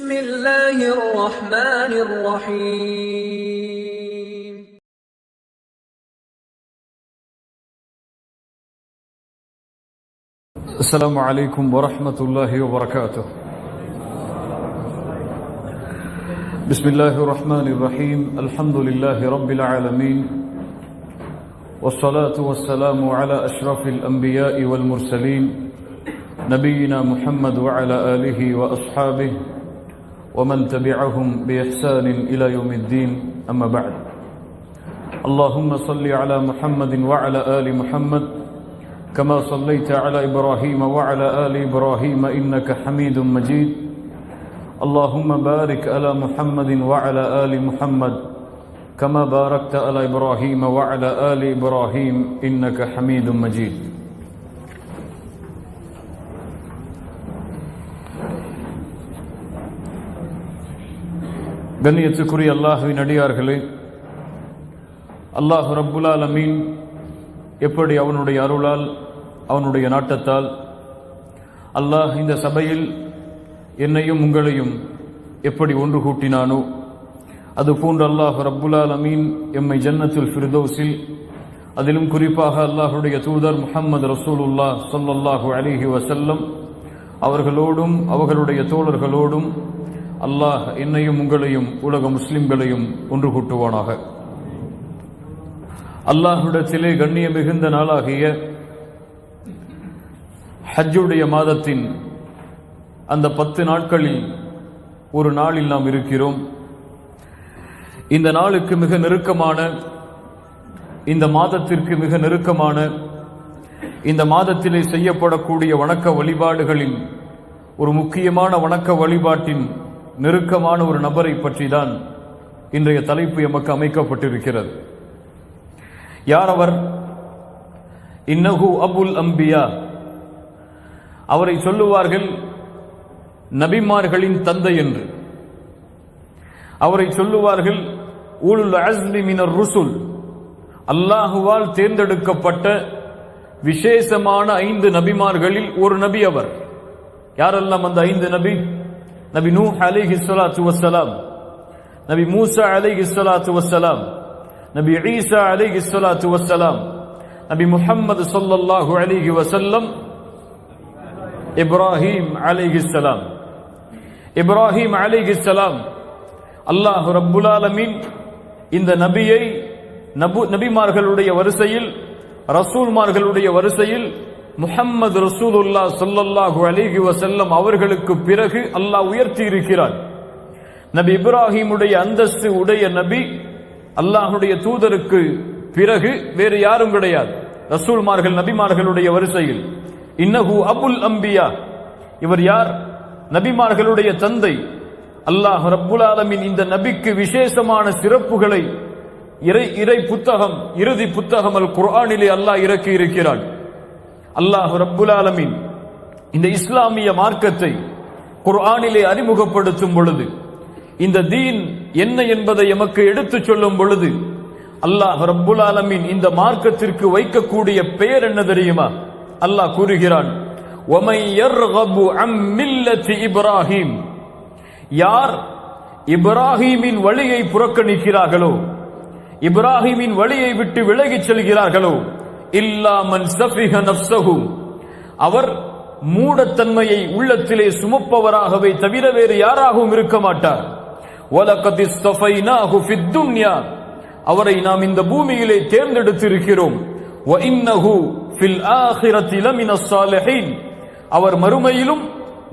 بسم الله الرحمن الرحيم السلام عليكم ورحمة الله وبركاته. بسم الله الرحمن الرحيم. الحمد لله رب العالمين، والصلاة والسلام على أشرف الأنبياء والمرسلين نبينا محمد وعلى آله وأصحابه ومن تبعهم بإحسان إلى يوم الدين. أما بعد، اللهم صل على محمد وعلى آل محمد كما صليت على إبراهيم وعلى آل إبراهيم إنك حميد مجيد. اللهم بارك على محمد وعلى آل محمد كما باركت على إبراهيم وعلى آل إبراهيم إنك حميد مجيد. கண்ணியத்துக்குரிய அல்லாஹ்வின் அடியார்களே, அல்லாஹ் ரப்புல் ஆலமீன் எப்படி அவனுடைய அருளால் அவனுடைய நாட்டத்தால் அல்லாஹ் இந்த சபையில் என்னையும் உங்களையும் எப்படி ஒன்று கூட்டினானோ அதுபோன்று அல்லாஹ் ரப்புல் ஆலமீன் எம்மை ஜன்னத்துல் ஃபிர்தௌஸில், அதிலும் குறிப்பாக அல்லாஹுடைய தூதர் முஹம்மது ரசூலுல்லாஹ் ஸல்லல்லாஹு அலைஹி வஸல்லம் அவர்களோடும் அவர்களுடைய தோழர்களோடும் அல்லாஹ் என்னையும் உங்களையும் உலக முஸ்லிம்களையும் ஒன்று கூட்டுவானாக. அல்லாஹ்விடத்திலே கண்ணிய மிகுந்த நாளாகிய ஹஜ்ஜுடைய மாதத்தின் அந்த 10 நாட்களில் ஒரு நாளில் நாம் இருக்கிறோம். இந்த நாளுக்கு மிக நெருக்கமான, இந்த மாதத்திற்கு மிக நெருக்கமான, இந்த மாதத்திலே செய்யப்படக்கூடிய வணக்க வழிபாடுகளில் ஒரு முக்கியமான வணக்க வழிபாட்டின் நெருக்கமான ஒரு நபரை பற்றி தான் இன்றைய தலைப்பு எமக்கு அமைக்கப்பட்டிருக்கிறது. யார் அவர்? இன்னஹு அபுல் அம்பியா. அவரை சொல்லுவார்கள் நபிமார்களின் தந்தை என்று. அவரை சொல்லுவார்கள் உலுல் அஸ்மி மினர் ருசுல், அல்லாஹுவால் தேர்ந்தெடுக்கப்பட்ட விசேஷமான 5 நபிமார்களில் ஒரு நபி அவர். யாரெல்லாம் அந்த 5 நபி? நபி நூஹ் அலைஹிஸ்ஸலாத்து வஸ்ஸலாம், நபி மூசா அலைஹிஸ்ஸலாத்து வஸ்ஸலாம், நபி ஈசா அலைஹிஸ்ஸலாத்து வஸ்ஸலாம், நபி முஹம்மது ஸல்லல்லாஹு அலைஹி வஸல்லம், இப்ராஹீம் அலைஹிஸ்ஸலாம். இப்ராஹீம் அலைஹிஸ்ஸலாம் அல்லாஹ் ரப்புல் ஆலமீன் இந்த நபியை நபிமார்களுடைய வரிசையில், ரசூல்மார்களுடைய வரிசையில் முஹம்மது ரசூலுல்லாஹ் ஸல்லல்லாஹு அலைஹி வஸல்லம் அவர்களுக்கு பிறகு அல்லாஹ் உயர்த்தி இருக்கிறார். நபி இப்ராஹீமுடைய அந்தஸ்து உடைய நபி அல்லாஹ்வுடைய தூதருக்கு பிறகு வேறு யாரும் கிடையாது ரசூல்மார்கள் நபிமார்களுடைய வரிசையில். இன்னஹு அபுல் அம்பியா. இவர் யார்? நபிமார்களுடைய தந்தை. அல்லாஹ் ரப்புல் ஆலமீன் இந்த நபிக்கு விசேஷமான சிறப்புகளை இறை புத்தகம், இறுதி புத்தகம் அல் குர்ஆனிலே அல்லாஹ் இறக்கி இருக்கிறான். அல்லாஹ் ரப்புல் ஆலமீன் இந்த இஸ்லாமிய மார்க்கத்தை குர்ஆனிலே அறிமுகப்படுத்தும் பொழுது, இந்த தீன் என்ன என்பதை எமக்கு எடுத்துச் சொல்லும் பொழுது, அல்லாஹ் ரப்புல் ஆலமீன் இந்த மார்க்கத்திற்கு வைக்கக்கூடிய பெயர் என்ன தெரியுமா? அல்லாஹ் கூறுகிறான், وَمَنْ يَرْغَبُ عَنْ مِلَّةِ إِبْرَاهِيمَ. யார் இப்ராஹீமின் வழியை புறக்கணிக்கிறார்களோ, இப்ராஹீமின் வழியை விட்டு விலகிச் செல்கிறார்களோ, இல்லா மன் ஸஃபிஹ நஃப்ஸஹு, அவர் மூடத்தன்மையை உள்ளத்திலே சுமப்பவராகவே தவிர வேறு யாராகவும் இருக்க மாட்டார். வலகத் இஸ்தஃபைனாஹு ஃபித் துன்யா, அவரை நாம் இந்த பூமியிலே தேர்ந்தெடுத்திருக்கிறோம். வ இன்னஹு ஃபில் ஆখিরাতি லமினஸ் ஸாலிஹீன், அவர் மறுமையிலும்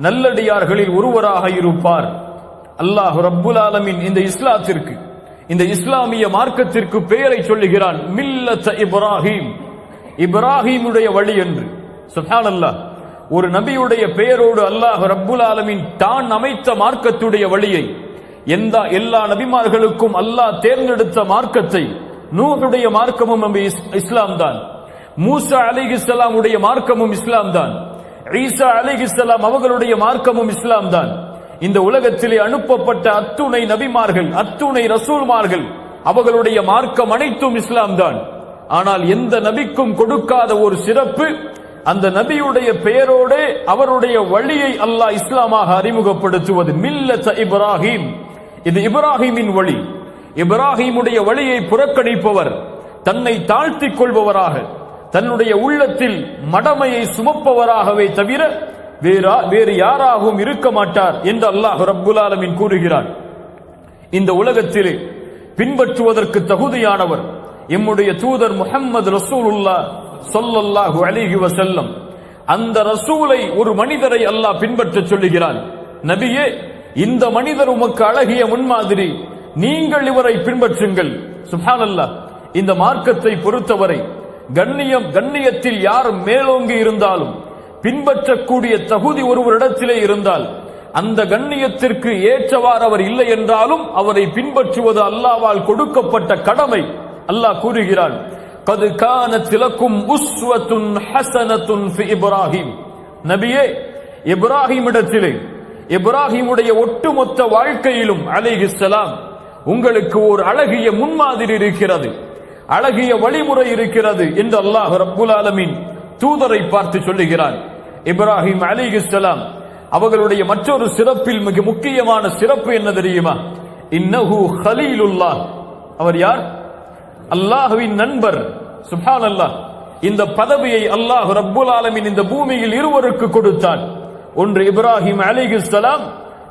நல்லடியார்களில் ஒருவராக இருப்பார். அல்லாஹ் ரப்புல் ஆலமீன் இந்த இஸ்லாத்திற்கு, இந்த இஸ்லாமிய மார்க்கத்திற்கு பெயரை சொல்லுகிறான், மில்லத இப்ராஹீம், இப்ராஹீமுடைய வழி என்று. சுப்ஹானல்லாஹ், ஒரு நபியுடைய பெயரோடு அல்லாஹ் ரப்புல் ஆலமீன் தான் அமைத்த மார்க்கத்துடைய வழியை, எல்லா நபிமார்களுக்கும் அல்லாஹ் தேர்ந்தெடுத்த மார்க்கத்தை, நூஹுடைய மார்க்கமும் இஸ்லாம் தான், மூசா அலைஹிஸ்ஸலாம் உடைய மார்க்கமும் இஸ்லாம் தான், ஈசா அலைஹிஸ்ஸலாம் அவர்களுடைய மார்க்கமும் இஸ்லாம் தான். இந்த உலகத்திலே அனுப்பப்பட்ட அத்துணை நபிமார்கள், அத்துணை ரசூல்மார்கள் அவர்களுடைய மார்க்கம் அனைத்தும் இஸ்லாம் தான். ஆனால் எந்த நபிக்கும் கொடுக்காத ஒரு சிறப்பு அந்த நபியுடைய பெயரோடு அவருடைய வழியை அல்லாஹ் இஸ்லாமாக அறிமுகப்படுத்துவது. மில்லத இப்ராஹிம், இது இப்ராஹிமின் வழி. இப்ராஹிமுடைய வழியை புறக்கணிப்பவர் தன்னை தாழ்த்திக் கொள்பவராக, தன்னுடைய உள்ளத்தில் மடமையை சுமப்பவராகவே தவிர வேறு யாராகவும் இருக்க மாட்டார் என்று அல்லாஹ் ரப்புல் ஆலமீன் கூறுகிறார். இந்த உலகத்திலே பின்பற்றுவதற்கு தகுதியானவர் எம்முடைய தூதர் முஹம்மது ரசூலுல்லாஹ் ஸல்லல்லாஹு அலைஹி வஸல்லம். அந்த ரசூலை, ஒரு மனிதரை அல்லாஹ் பின்பற்ற சொல்லுகிறான். நபியே, இந்த மனிதர் உமக்கு அழகிய முன்மாதிரி, நீங்கள் இவரை பின்பற்றுங்கள். சுப்ஹானல்லாஹ். இந்த மார்க்கத்தை பொறுத்தவரை கண்ணியத்தில் யார் மேலோங்கி இருந்தாலும், பின்பற்றக்கூடிய தகுதி ஒருவரிடத்திலே இருந்தால், அந்த கண்ணியத்திற்கு ஏற்றவாறு அவர் இல்லை என்றாலும் அவரை பின்பற்றுவது அல்லாஹ்வால் கொடுக்கப்பட்ட கடமை. அல்லாஹ் கூறுகிறான், قد كانت لكم أسوة حسنة في إبراهيم. நபியே, இப்ராஹிமிடத்திலே, இப்ராஹிமுடைய ஒட்டுமொத்த வாழ்க்கையிலும் அலைஹிஸ்ஸலாம் உங்களுக்கு ஒரு அழகிய முன்மாதிரி இருக்கிறது, அழகிய வழிமுறை இருக்கிறது என்று அல்லாஹ் ரப்புல் ஆலமீன் தூதரை பார்த்து சொல்லுகிறான். இப்ராஹிம் அலைஹிஸ்ஸலாம் அவர்களுடைய மற்றொரு சிறப்பில் மிக முக்கியமான சிறப்பு என்ன தெரியுமா? இன்னஹு கலீலுல்லாஹ். அவர் யார்? அல்லாஹ்வின் நண்பர். சுப்ஹானல்லாஹ். இந்த பதவியை அல்லாஹ் ரப்புல் ஆலமீன் இந்த பூமியில் இருவருக்கு கொடுத்தான். ஒன்று இப்ராஹிம் அலைஹிஸ்ஸலாம்,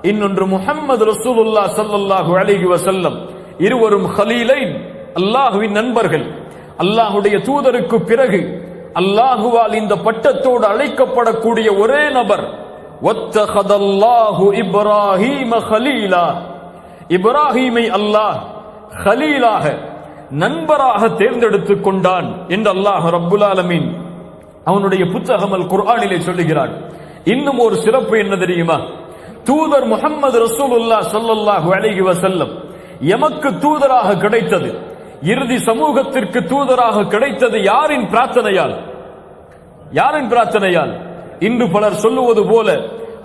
இன்னொன்று முஹம்மது ரசூலுல்லாஹ் ஸல்லல்லாஹு அலைஹி வஸல்லம். இருவரும் கலீலைன், அல்லாஹ்வின் நண்பர்கள். அல்லாஹ்வுடைய தூதருக்கு பிறகு அல்லாஹுவால் இந்த பட்டத்தோடு அழைக்கப்படக்கூடிய ஒரே நபர். வத்தகதல்லாஹு இப்ராஹீம கலீலா. இப்ராஹீமை அல்லாஹ் கலீலாக, நண்பராக தேர்ந்தெடுத்துக் கொண்டான் என்று அல்லாஹ் ரப்புல் ஆலமீன் அவனுடைய புத்தகம் அல் குர்ஆனிலே சொல்லுகிறான். இன்னும் ஒரு சிறப்பு என்ன தெரியுமா? தூதர் முஹம்மது ரசூலுல்லாஹ் ஸல்லல்லாஹு அலைஹி வஸல்லம் எமக்கு தூதராக கிடைத்தது, இறுதி சமூகத்திற்கு தூதராக கிடைத்தது யாரின் பிரார்த்தனையால்? யாரின் பிரார்த்தனையால்? இன்று பலர் சொல்லுவது போல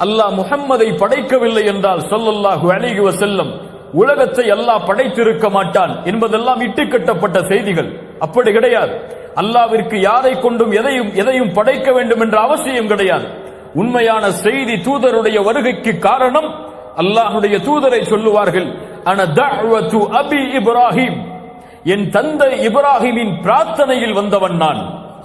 அல்லாஹ் முஹம்மதை படைக்கவில்லை என்றால் ஸல்லல்லாஹு அலைஹி வஸல்லம் உலகத்தை அல்லாஹ் படைத்திருக்க மாட்டான் என்பதெல்லாம் இட்டுக்கட்டப்பட்ட செய்திகள். அப்படி கிடையாது. அல்லாஹ்விற்கு யாரை கொண்டும் எதையும் படைக்க வேண்டும் என்ற அவசியம் கிடையாது. உண்மையான செய்தி தூதருடைய வருகைக்கு காரணம், அல்லாஹ்வுடைய தூதரை சொல்லுவார்கள், அன தஅவத்து அபி இப்ராஹிம், என் தந்தை இப்ராஹிமின் பிரார்த்தனையில் வந்தவன் நான்.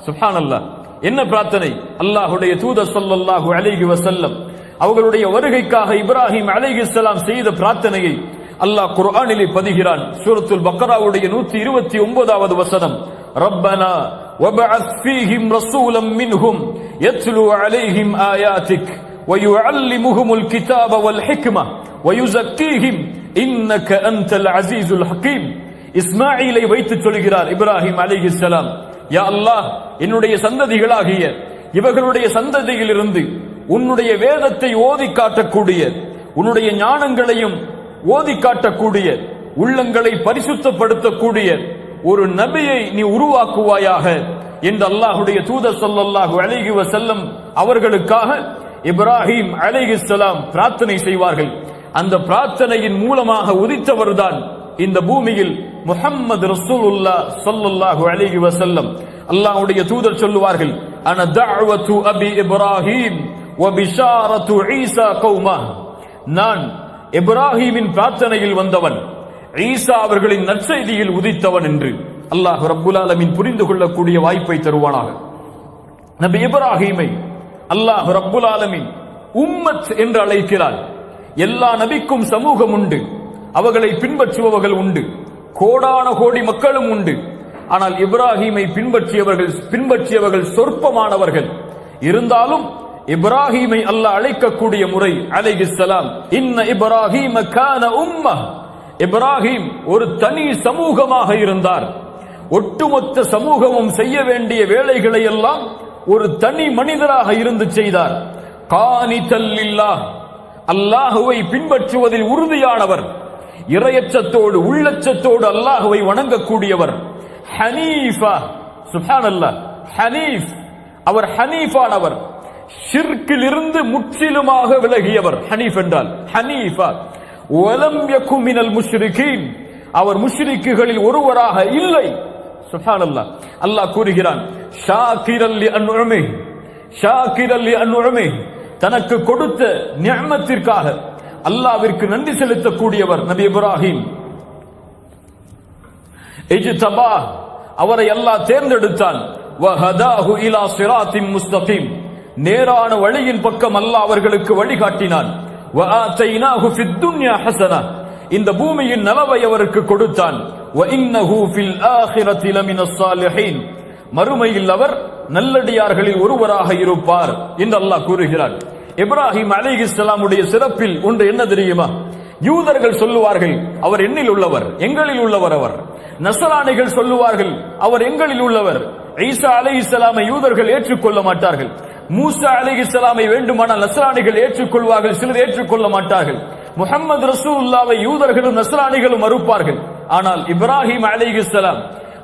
சுப்ஹானல்லாஹ். என்ன பிரார்த்தனை? அல்லாஹ்வுடைய தூதர் ஸல்லல்லாஹு அலைஹி வஸல்லம் அவர்களுடைய வருகைக்காக இப்ராஹிம் அலைஹிஸ்ஸலாம் செய்த பிரார்த்தனையை அல்லாஹ் குர்ஆனிலே பதிகிறான். சூரத்துல் பக்ராவுடைய 129வது வசனம், ரப்பனா வபஅஸ் ஃபீஹிம் ரசூலம் மின்ஹும் யத்லு அலைஹிம் ஆயாத்திக் வயுஅல்லிமுஹுமுல் கிதாப வல் ஹிக்ம வயுஸக்கீஹிம் இன்னக அன்தல் அஸீஸுல் ஹகீம். இஸ்மாஈலை வைத்து சொல்கிறார் இப்ராஹிம் அலைஹிஸ்ஸலாம், யா அல்லாஹ், என்னுடைய சந்ததிகளாகிய இவர்களுடைய சந்ததியிலிருந்து உன்னுடைய வேதத்தை ஓதி காட்டக்கூடிய, உன்னுடைய ஞானங்களையும் ஓதி காட்டக்கூடிய, உள்ளங்களை பரிசுத்தப்படுத்தக்கூடிய ஒரு நபியை நீ உருவாக்குவாயாக என்று அல்லாஹ்வுடைய தூதர் ஸல்லல்லாஹு அலைஹி வஸல்லம் அவர்களுக்காக இப்ராஹிம் அலைஹிஸ்ஸலாம் பிரார்த்தனை செய்வார்கள். அந்த பிரார்த்தனையின் மூலமாக உதித்தவர்தான் இந்த பூமியில் முஹம்மது ரசூலுல்லாஹ் ஸல்லல்லாஹு அலைஹி வஸல்லம். அல்லாஹ்வுடைய தூதர் சொல்லுவார்கள், அன தஅவத்து அபி இப்ராஹிம் வ பிஷாரத்து ஈசா கௌமா. நான் இப்ராஹிமின் பிரார்த்தனையில் வந்தவன், ஈசா அவர்களின் நற்செய்தியில் உதித்தவன் என்று அல்லாஹ் ரப்புல் ஆலமீன் புரிந்து கொள்ளக்கூடிய வாய்ப்பை தருவானாக. நபி இப்ராஹிமை அல்லாஹ் ரப்புல் ஆலமீன் உம்மத் என்று அழைக்கிறார். எல்லா நபிக்கும் சமூகம் உண்டு, அவர்களை பின்பற்றுபவர்கள் உண்டு, கோடான கோடி மக்களும் உண்டு. ஆனால் இப்ராஹிமை பின்பற்றியவர்கள் சொற்பமானவர்கள். இருந்தாலும் இப்ராஹிமை அல்லாஹ் அழைக்கக்கூடிய முறை அலைஹிஸ்ஸலாம், இன்ன இப்ராஹீம கான உம்மஹ். இப்ராஹிம் ஒரு தனி சமூகமாக இருந்தார். ஒட்டுமொத்த சமூகமும் செய்ய வேண்டிய வேலைகளை எல்லாம் ஒரு தனி மனிதராக இருந்து செய்தார். கானிதல் லில்லாஹ், அல்லாஹுவை பின்பற்றுவதில் உறுதியானவர், இறையச்சத்தோடு உள்ளச்சத்தோடு அல்லாஹுவை வணங்கக்கூடியவர். ஹனீஃபா, சுப்ஹானல்லாஹ், ஹனீஃப், அவர் ஹனீஃபானவர், ஷிர்கில் இருந்து முற்றிலுமாக விலகியவர். ஹனீஃப் என்றால் ஹனீஃபா. வலம் யகு மினல் முஷ்ரிகீன், அவர் முஷ்ரிக்குகளில் ஒருவராக இல்லை. சுப்ஹானல்லாஹ். அல்லாஹ் கூறுகிறான், ஷாகிரல் லிஅன்உமிஹ், ஷாக்கிரல் லிஅன்உமி, தனக்கு கொடுத்த நிஅமத்திற்காக அல்லாஹ்விற்கு நன்றி செலுத்தக்கூடியவர் நபி இப்ராஹிம். இஜ்தபா, அவரை அல்லாஹ் தேர்ந்தெடுத்தான். வஹதாஹு இலா சிராத்தின் முஸ்தகீம், நேரான வழியின் பக்கம் அல்லாஹ் அவர்களுக்கு வழிகாட்டினான். வஆதைனாஹு ஃபித் துன்யா ஹஸனா, இந்த பூமியின் நலவை அவருக்கு கொடுத்தான். வஇன்னஹு ஃபில் ஆখিরাতি லமினஸ் ஸாலிஹீன், மறுமையில் அவர் நல்லடியார்களில் ஒருவராக இருப்பார் என்று அல்லாஹ் கூறுகிறார். இப்ராஹிம் அலைஹிஸ்ஸலாமுடைய சிறப்பில் ஒன்று என்ன தெரியுமா? யூதர்கள் சொல்லுவார்கள் அவர் என்னில் உள்ளவர், எங்களில் உள்ளவர் அவர். நஸ்ரானிகள் சொல்லுவார்கள் அவர் எங்களில் உள்ளவர். ஈசா அலைஹிஸ்ஸலாமை யூதர்கள் ஏற்றுக்கொள்ள மாட்டார்கள். மூசா அலைஹிஸ்ஸலாமை வேண்டுமானால் நஸ்ரானிகள் ஏற்றுக்கொள்வார்கள், சிலர் ஏற்றுக்கொள்ள மாட்டார்கள். முஹம்மது ரசூலுல்லாஹ்வை யூதர்களும் நஸ்ரானிகளும் மறுப்பார்கள். ஆனால் இப்ராஹிம் அலைஹிஸ்ஸலாம்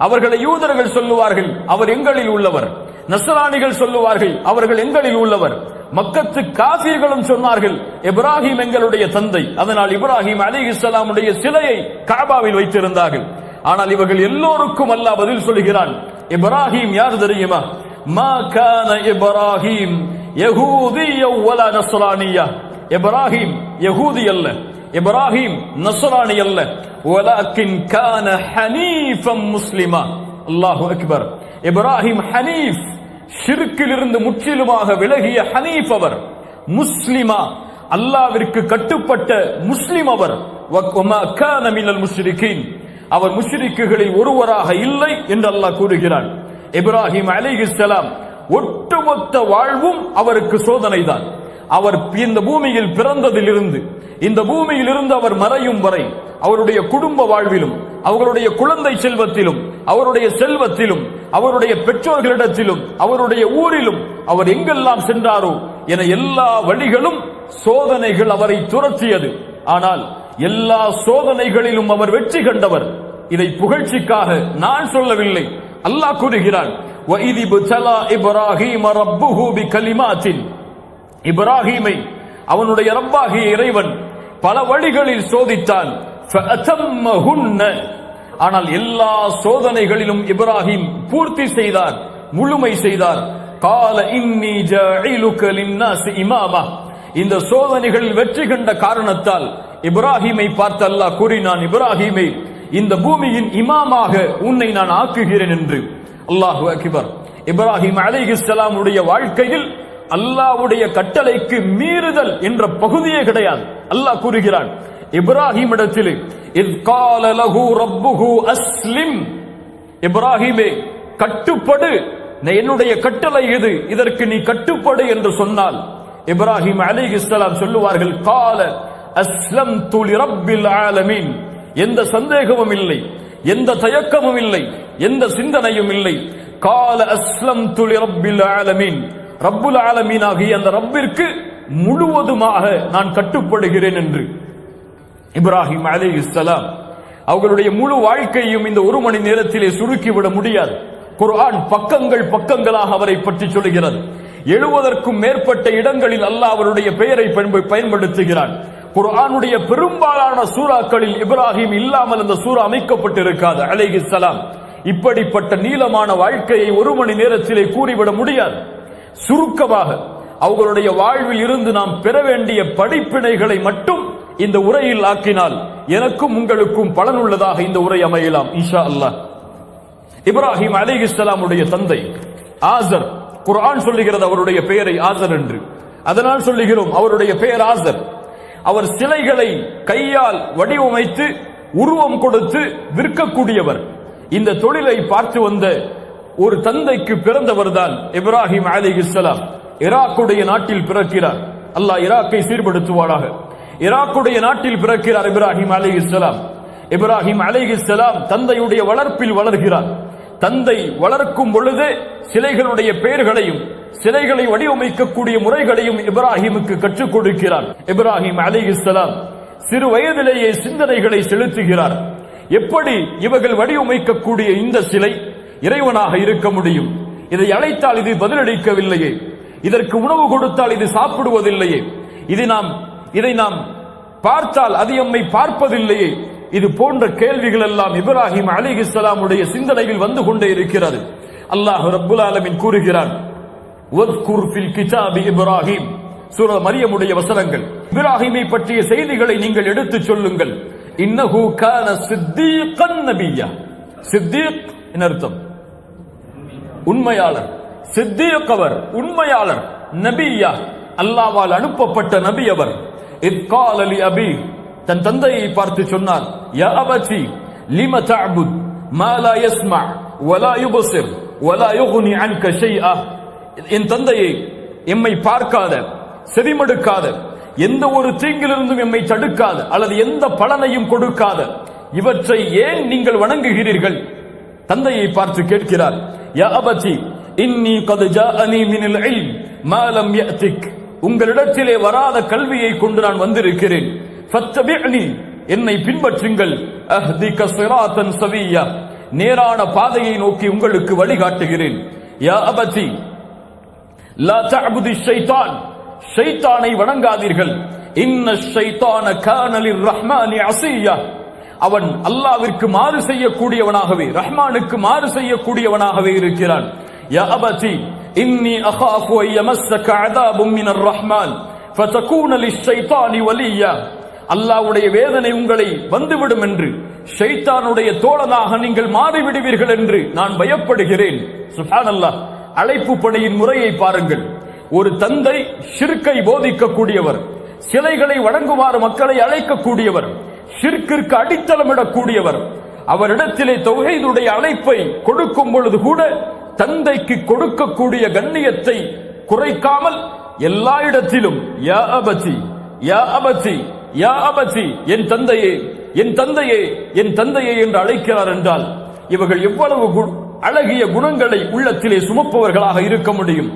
அவர்களை யூதர்கள் சொல்லுவார்கள் அவர் எங்களில் உள்ளவர், நஸ்ரானிகள் சொல்லுவார்கள் அவர்கள் எங்களில் உள்ளவர். மக்கத்து காஃபிர்களும் சொன்னார்கள் இப்ராஹிம் எங்களுடைய தந்தை. அதனால் இப்ராஹிம் அலைஹிஸ்ஸலாமுடைய சிலையை கஅபாவில் வைத்திருந்தார்கள். ஆனால் இவர்கள் எல்லோருக்கும் அல்லாஹ் பதில் சொல்கிறான். இப்ராஹிம் யார் தெரியுமா? மா கான இப்ராஹிம் யஹூதிய்ய வலா நஸ்ரானிய்ய, இப்ராஹிம் யஹூதி அல்ல, இப்ராஹிம் நஸ்ரானி அல்ல. வலாக்கின் கான ஹனீஃபம் முஸ்லிமா. அல்லாஹு அக்பர். இப்ராஹிம் ஹனீஃப், ஷிர்க்கிலிருந்து முற்றிலுமாக விலகிய ஹனீஃப் அவர். முஸ்லிமா, அல்லாஹ்விற்கு கட்டுப்பட்ட முஸ்லிம் அவர். வமா கான மினல் முஷ்ரிகீன், அவர் முஷ்ரிக்குகளில் ஒருவராக இல்லை என்று அல்லாஹ் கூறுகிறான். இப்ராஹிம் அலைஹிஸ்ஸலாம் ஒட்டுமொத்த வாழ்வும் அவருக்கு சோதனைதான். அவர் இந்த பூமியில் பிறந்ததிலிருந்து இந்த பூமியில் இருந்து அவர் மறையும் வரை அவருடைய குடும்ப வாழ்விலும் அவர்களுடைய குழந்தை செல்வத்திலும் அவருடைய செல்வத்திலும் அவருடைய பெற்றோர்களிடத்திலும் அவருடைய ஊரிலும் அவர் எங்கெல்லாம் சென்றாரோ என எல்லா வழிகளும் சோதனைகள் அவரை துரத்தியது. ஆனால் எல்லா சோதனைகளிலும் அவர் வெற்றி கண்டவர். இதை புகழ்ச்சிக்காக நான் சொல்லவில்லை, அல்லாஹ் கூறுகிறான். وَإِذِ ابْتَلَى إِبْرَاهِيمَ رَبُّهُ بِكَلِمَاتٍ, இப்ராஹீமை அவனுடைய ரப்பாகிய இறைவன் பல வழிகளில் சோதித்தான். فَأَتَمَّهُنَّ, ஆனால் எல்லா சோதனைகளிலும் இப்ராஹிம் பூர்த்தி செய்தார், முழுமை செய்தார். قَالَ إِنِّي جَاعِلُكَ لِلنَّاسِ إِمَامًا, இந்த சோதனைகளில் வெற்றி கண்ட காரணத்தால் இப்ராஹீமை பார்த்து அல்லாஹ் கூறினான், இப்ராஹீமை இந்த பூமியின் இமாமாக உன்னை நான் ஆக்குகிறேன் என்று. அல்லாஹு அக்பர். இப்ராஹிம் அலைஹிஸ்ஸலாமுடைய வாழ்க்கையில் அல்லாஹ்வுடைய கட்டளைக்கு மீறுதல் என்ற பகுதியே கிடையாது. அல்லாஹ் கூறுகிறான் இப்ராஹிம் இடத்தில், இத் கால லஹு ரப்புஹு அஸ்லிம், இப்ராஹிமே கட்டுப்படு, என்னுடைய கட்டளை இது, இதற்கு நீ கட்டுப்படு என்று சொன்னால் இப்ராஹிம் அலைஹிஸ்ஸலாம் சொல்லுவார்கள், கால அஸ்லம்து லிரப்பில் ஆலமீன், எந்த சந்தேகமும் இல்லை, எந்த தயக்கமும் இல்லை, எந்த சிந்தனையும் இல்லை. கால அஸ்லம்து லிரப்பில் ஆலமீன், ரப்புல் ஆலமீன் ஆகிய அந்த ரப்பிற்கு முழுவதுமாக நான் கட்டுப்படுகிறேன் என்று. இப்ராஹிம் அலைஹிஸ்ஸலாம் அவர்களுடைய முழு வாழ்க்கையும் இந்த ஒரு மணி நேரத்திலே சுருக்கிவிட முடியாது. குர்ஆன் பக்கங்கள் பக்கங்களாக அவரை பற்றி சொல்கிறது. 70க்கும் மேற்பட்ட இடங்களில் அல்லாஹ் அவருடைய பெயரை பயன்படுத்துகிறான். குர்ஆனுடைய பெரும்பாலான சூறாக்களில் இப்ராஹிம் இல்லாமல் அந்த சூரா அமைக்கப்பட்டிருக்காது அலைஹிஸ்ஸலாம். இப்படிப்பட்ட நீளமான வாழ்க்கையை ஒரு மணி நேரத்திலே கூறிவிட முடியாது. சுருக்கமாக அவர்களுடைய வாழ்வில் இருந்து நாம் பெற வேண்டிய படிப்பினைகளை மட்டும் இந்த உரையில் ஆக்கினால் எனக்கும் உங்களுக்கும் பலனுள்ளதாக இந்த உரை அமையலாம் இன்ஷா அல்லாஹ். இப்ராஹிம் அலைஹிஸ்ஸலாமுடைய தந்தை ஆசர், குர்ஆன் சொல்லுகிறது அவருடைய பெயரை ஆசர் என்று. அதனால் சொல்லுகிறோம் அவருடைய பெயர் ஆசர். அவர் சிலைகளை கையால் வடிவமைத்து உருவம் கொடுத்து விற்கக்கூடியவர். இந்த தொழிலை பார்த்து வந்த ஒரு தந்தைக்கு பிறந்தவர் தான் இப்ராஹிம் அலைஹிஸ்ஸலாம். ஈராக்குடைய நாட்டில் பிறக்கிறார். அல்லாஹ் ஈராக்கை சீர்படுத்துவாராக. ஈராக்குடைய நாட்டில் பிறக்கிறார் இப்ராஹிம் அலைஹிஸ்ஸலாம். இப்ராஹிம் அலைஹிஸ்ஸலாம் தந்தையுடைய வளர்ப்பில் வளர்கிறார். தந்தை வளர்க்கும் பொழுது சிலைகளுடைய பெயர்களையும் சிலைகளை வடிவமைக்கக்கூடிய முறைகளையும் இப்ராஹிமுக்கு கற்றுக் கொடுக்கிறார். இப்ராஹிம் அலைஹிஸ்ஸலாம் சிறு வயதிலேயே சிந்தனைகளை செலுத்துகிறார். எப்படி இவர்கள் வடிவமைக்கக்கூடிய இந்த சிலை இறைவனாக இருக்க முடியும்? இதை அழைத்தால் இது பதிலளிக்கவில்லையே, இதற்கு உணவு கொடுத்தால் இது சாப்பிடுவதில்லையே, இதை நாம் பார்த்தால் அது எம்மை பார்ப்பதில்லையே, இது போன்ற கேள்விகள் எல்லாம் இப்ராஹிம் அலைஹிஸ்ஸலாமுடைய சிந்தனையில் வந்து கொண்டே இருக்கிறது. அல்லாஹ் ரப்புல் ஆலமீன் கூறுகிறான், வத்குர் ஃபில் கிதாபி இப்ராஹிம், சூரா மரியமுடைய வசனங்கள். இப்ராஹிமை பற்றிய செய்திகளை நீங்கள் எடுத்துச் சொல்லுங்கள். இன்னஹு கான சித்தீகன் நபிய்யா. சித்தீக் என்ன அர்த்தம்? உண்மையாளர். சித்தீக் அவர் உண்மையாளர். நபிய்யா அல்லாஹ்வால் அனுப்பப்பட்ட நபி அவர். இத் கால லி அபி, தன் தந்தையை பார்த்து சொன்னார், யா அபதி லிம தஅபுத் மா லா யஸ்மா வலா யுபஸிர் வலா யுக்னி அன்க ஷைஆ. என் தந்தையை, எம்மை பார்க்காத, செவிமடுக்காத, எந்த ஒரு தீங்கிலிருந்தும் எம்மை தடுக்காத அல்லது எந்த பலனையும் கொடுக்காத இவற்றை ஏன் நீங்கள் வணங்குகிறீர்கள்? தந்தையை பார்த்து கேட்கிறார், யா அபதி இன்னி கத் ஜாஅனி மினல் இல்ம் மா லம் யஅதிக், உங்களிடத்திலே வராத கல்வியை கொண்டு நான் வந்திருக்கிறேன். ஃபத்தபிஅனி, என்னை பின்பற்றுங்கள். அஹ்திக ஸிராத்தன் ஸவிய்யா, நேரான பாதையை நோக்கி உங்களுக்கு வழிகாட்டுகிறேன். யா அபதி லா தஅபுதி ஷைத்தான், ஷைத்தானை வணங்காதீர்கள். இன்ன ஷைத்தான கான லிர்ரஹ்மானி அஸிய்யா, அவன் அல்லாஹ்விற்கு மாறு செய்யக்கூடியவனாகவே, ரஹ்மானுக்கு மாறு செய்யக்கூடியவனாகவே இருக்கிறான். யா அபதி இன்னி அகாஃபு அன் யமஸ்ஸக அஸாபும் மினர் ரஹ்மான் ஃபதகூன லிஷைத்தானி வலிய்யா, அல்லாஹ்வுடைய வேதனை உங்களை வந்துவிடும் என்று, ஷைத்தானுடைய தோழனாக நீங்கள் மாறிவிடுவீர்கள் என்று நான் பயப்படுகிறேன். சுப்ஹானல்லாஹ். அழைப்பு பணியின் முறையை பாருங்கள். ஒரு தந்தை ஷிர்க்கை போதிக்கக்கூடியவர், சிலைகளை வணங்குமாறு மக்களை அழைக்கக்கூடியவர், ஷிர்க்கிற்கு அடித்தளமிடக்கூடியவர். அவரிடத்திலே தௌஹீதுடைய அழைப்பை கொடுக்கும் பொழுது கூட தந்தைக்கு கொடுக்கக்கூடிய கண்ணியத்தை குறைக்காமல் எல்லா இடத்திலும் யா அபதி யா அபதி யா அபதி, என் தந்தையே, என் தந்தையே, என் தந்தையே என்று அழைக்கிறார் என்றால் இவர்கள் எவ்வளவு அழகிய குணங்களை உள்ளத்திலே சுமப்பவர்களாக இருக்க முடியும்?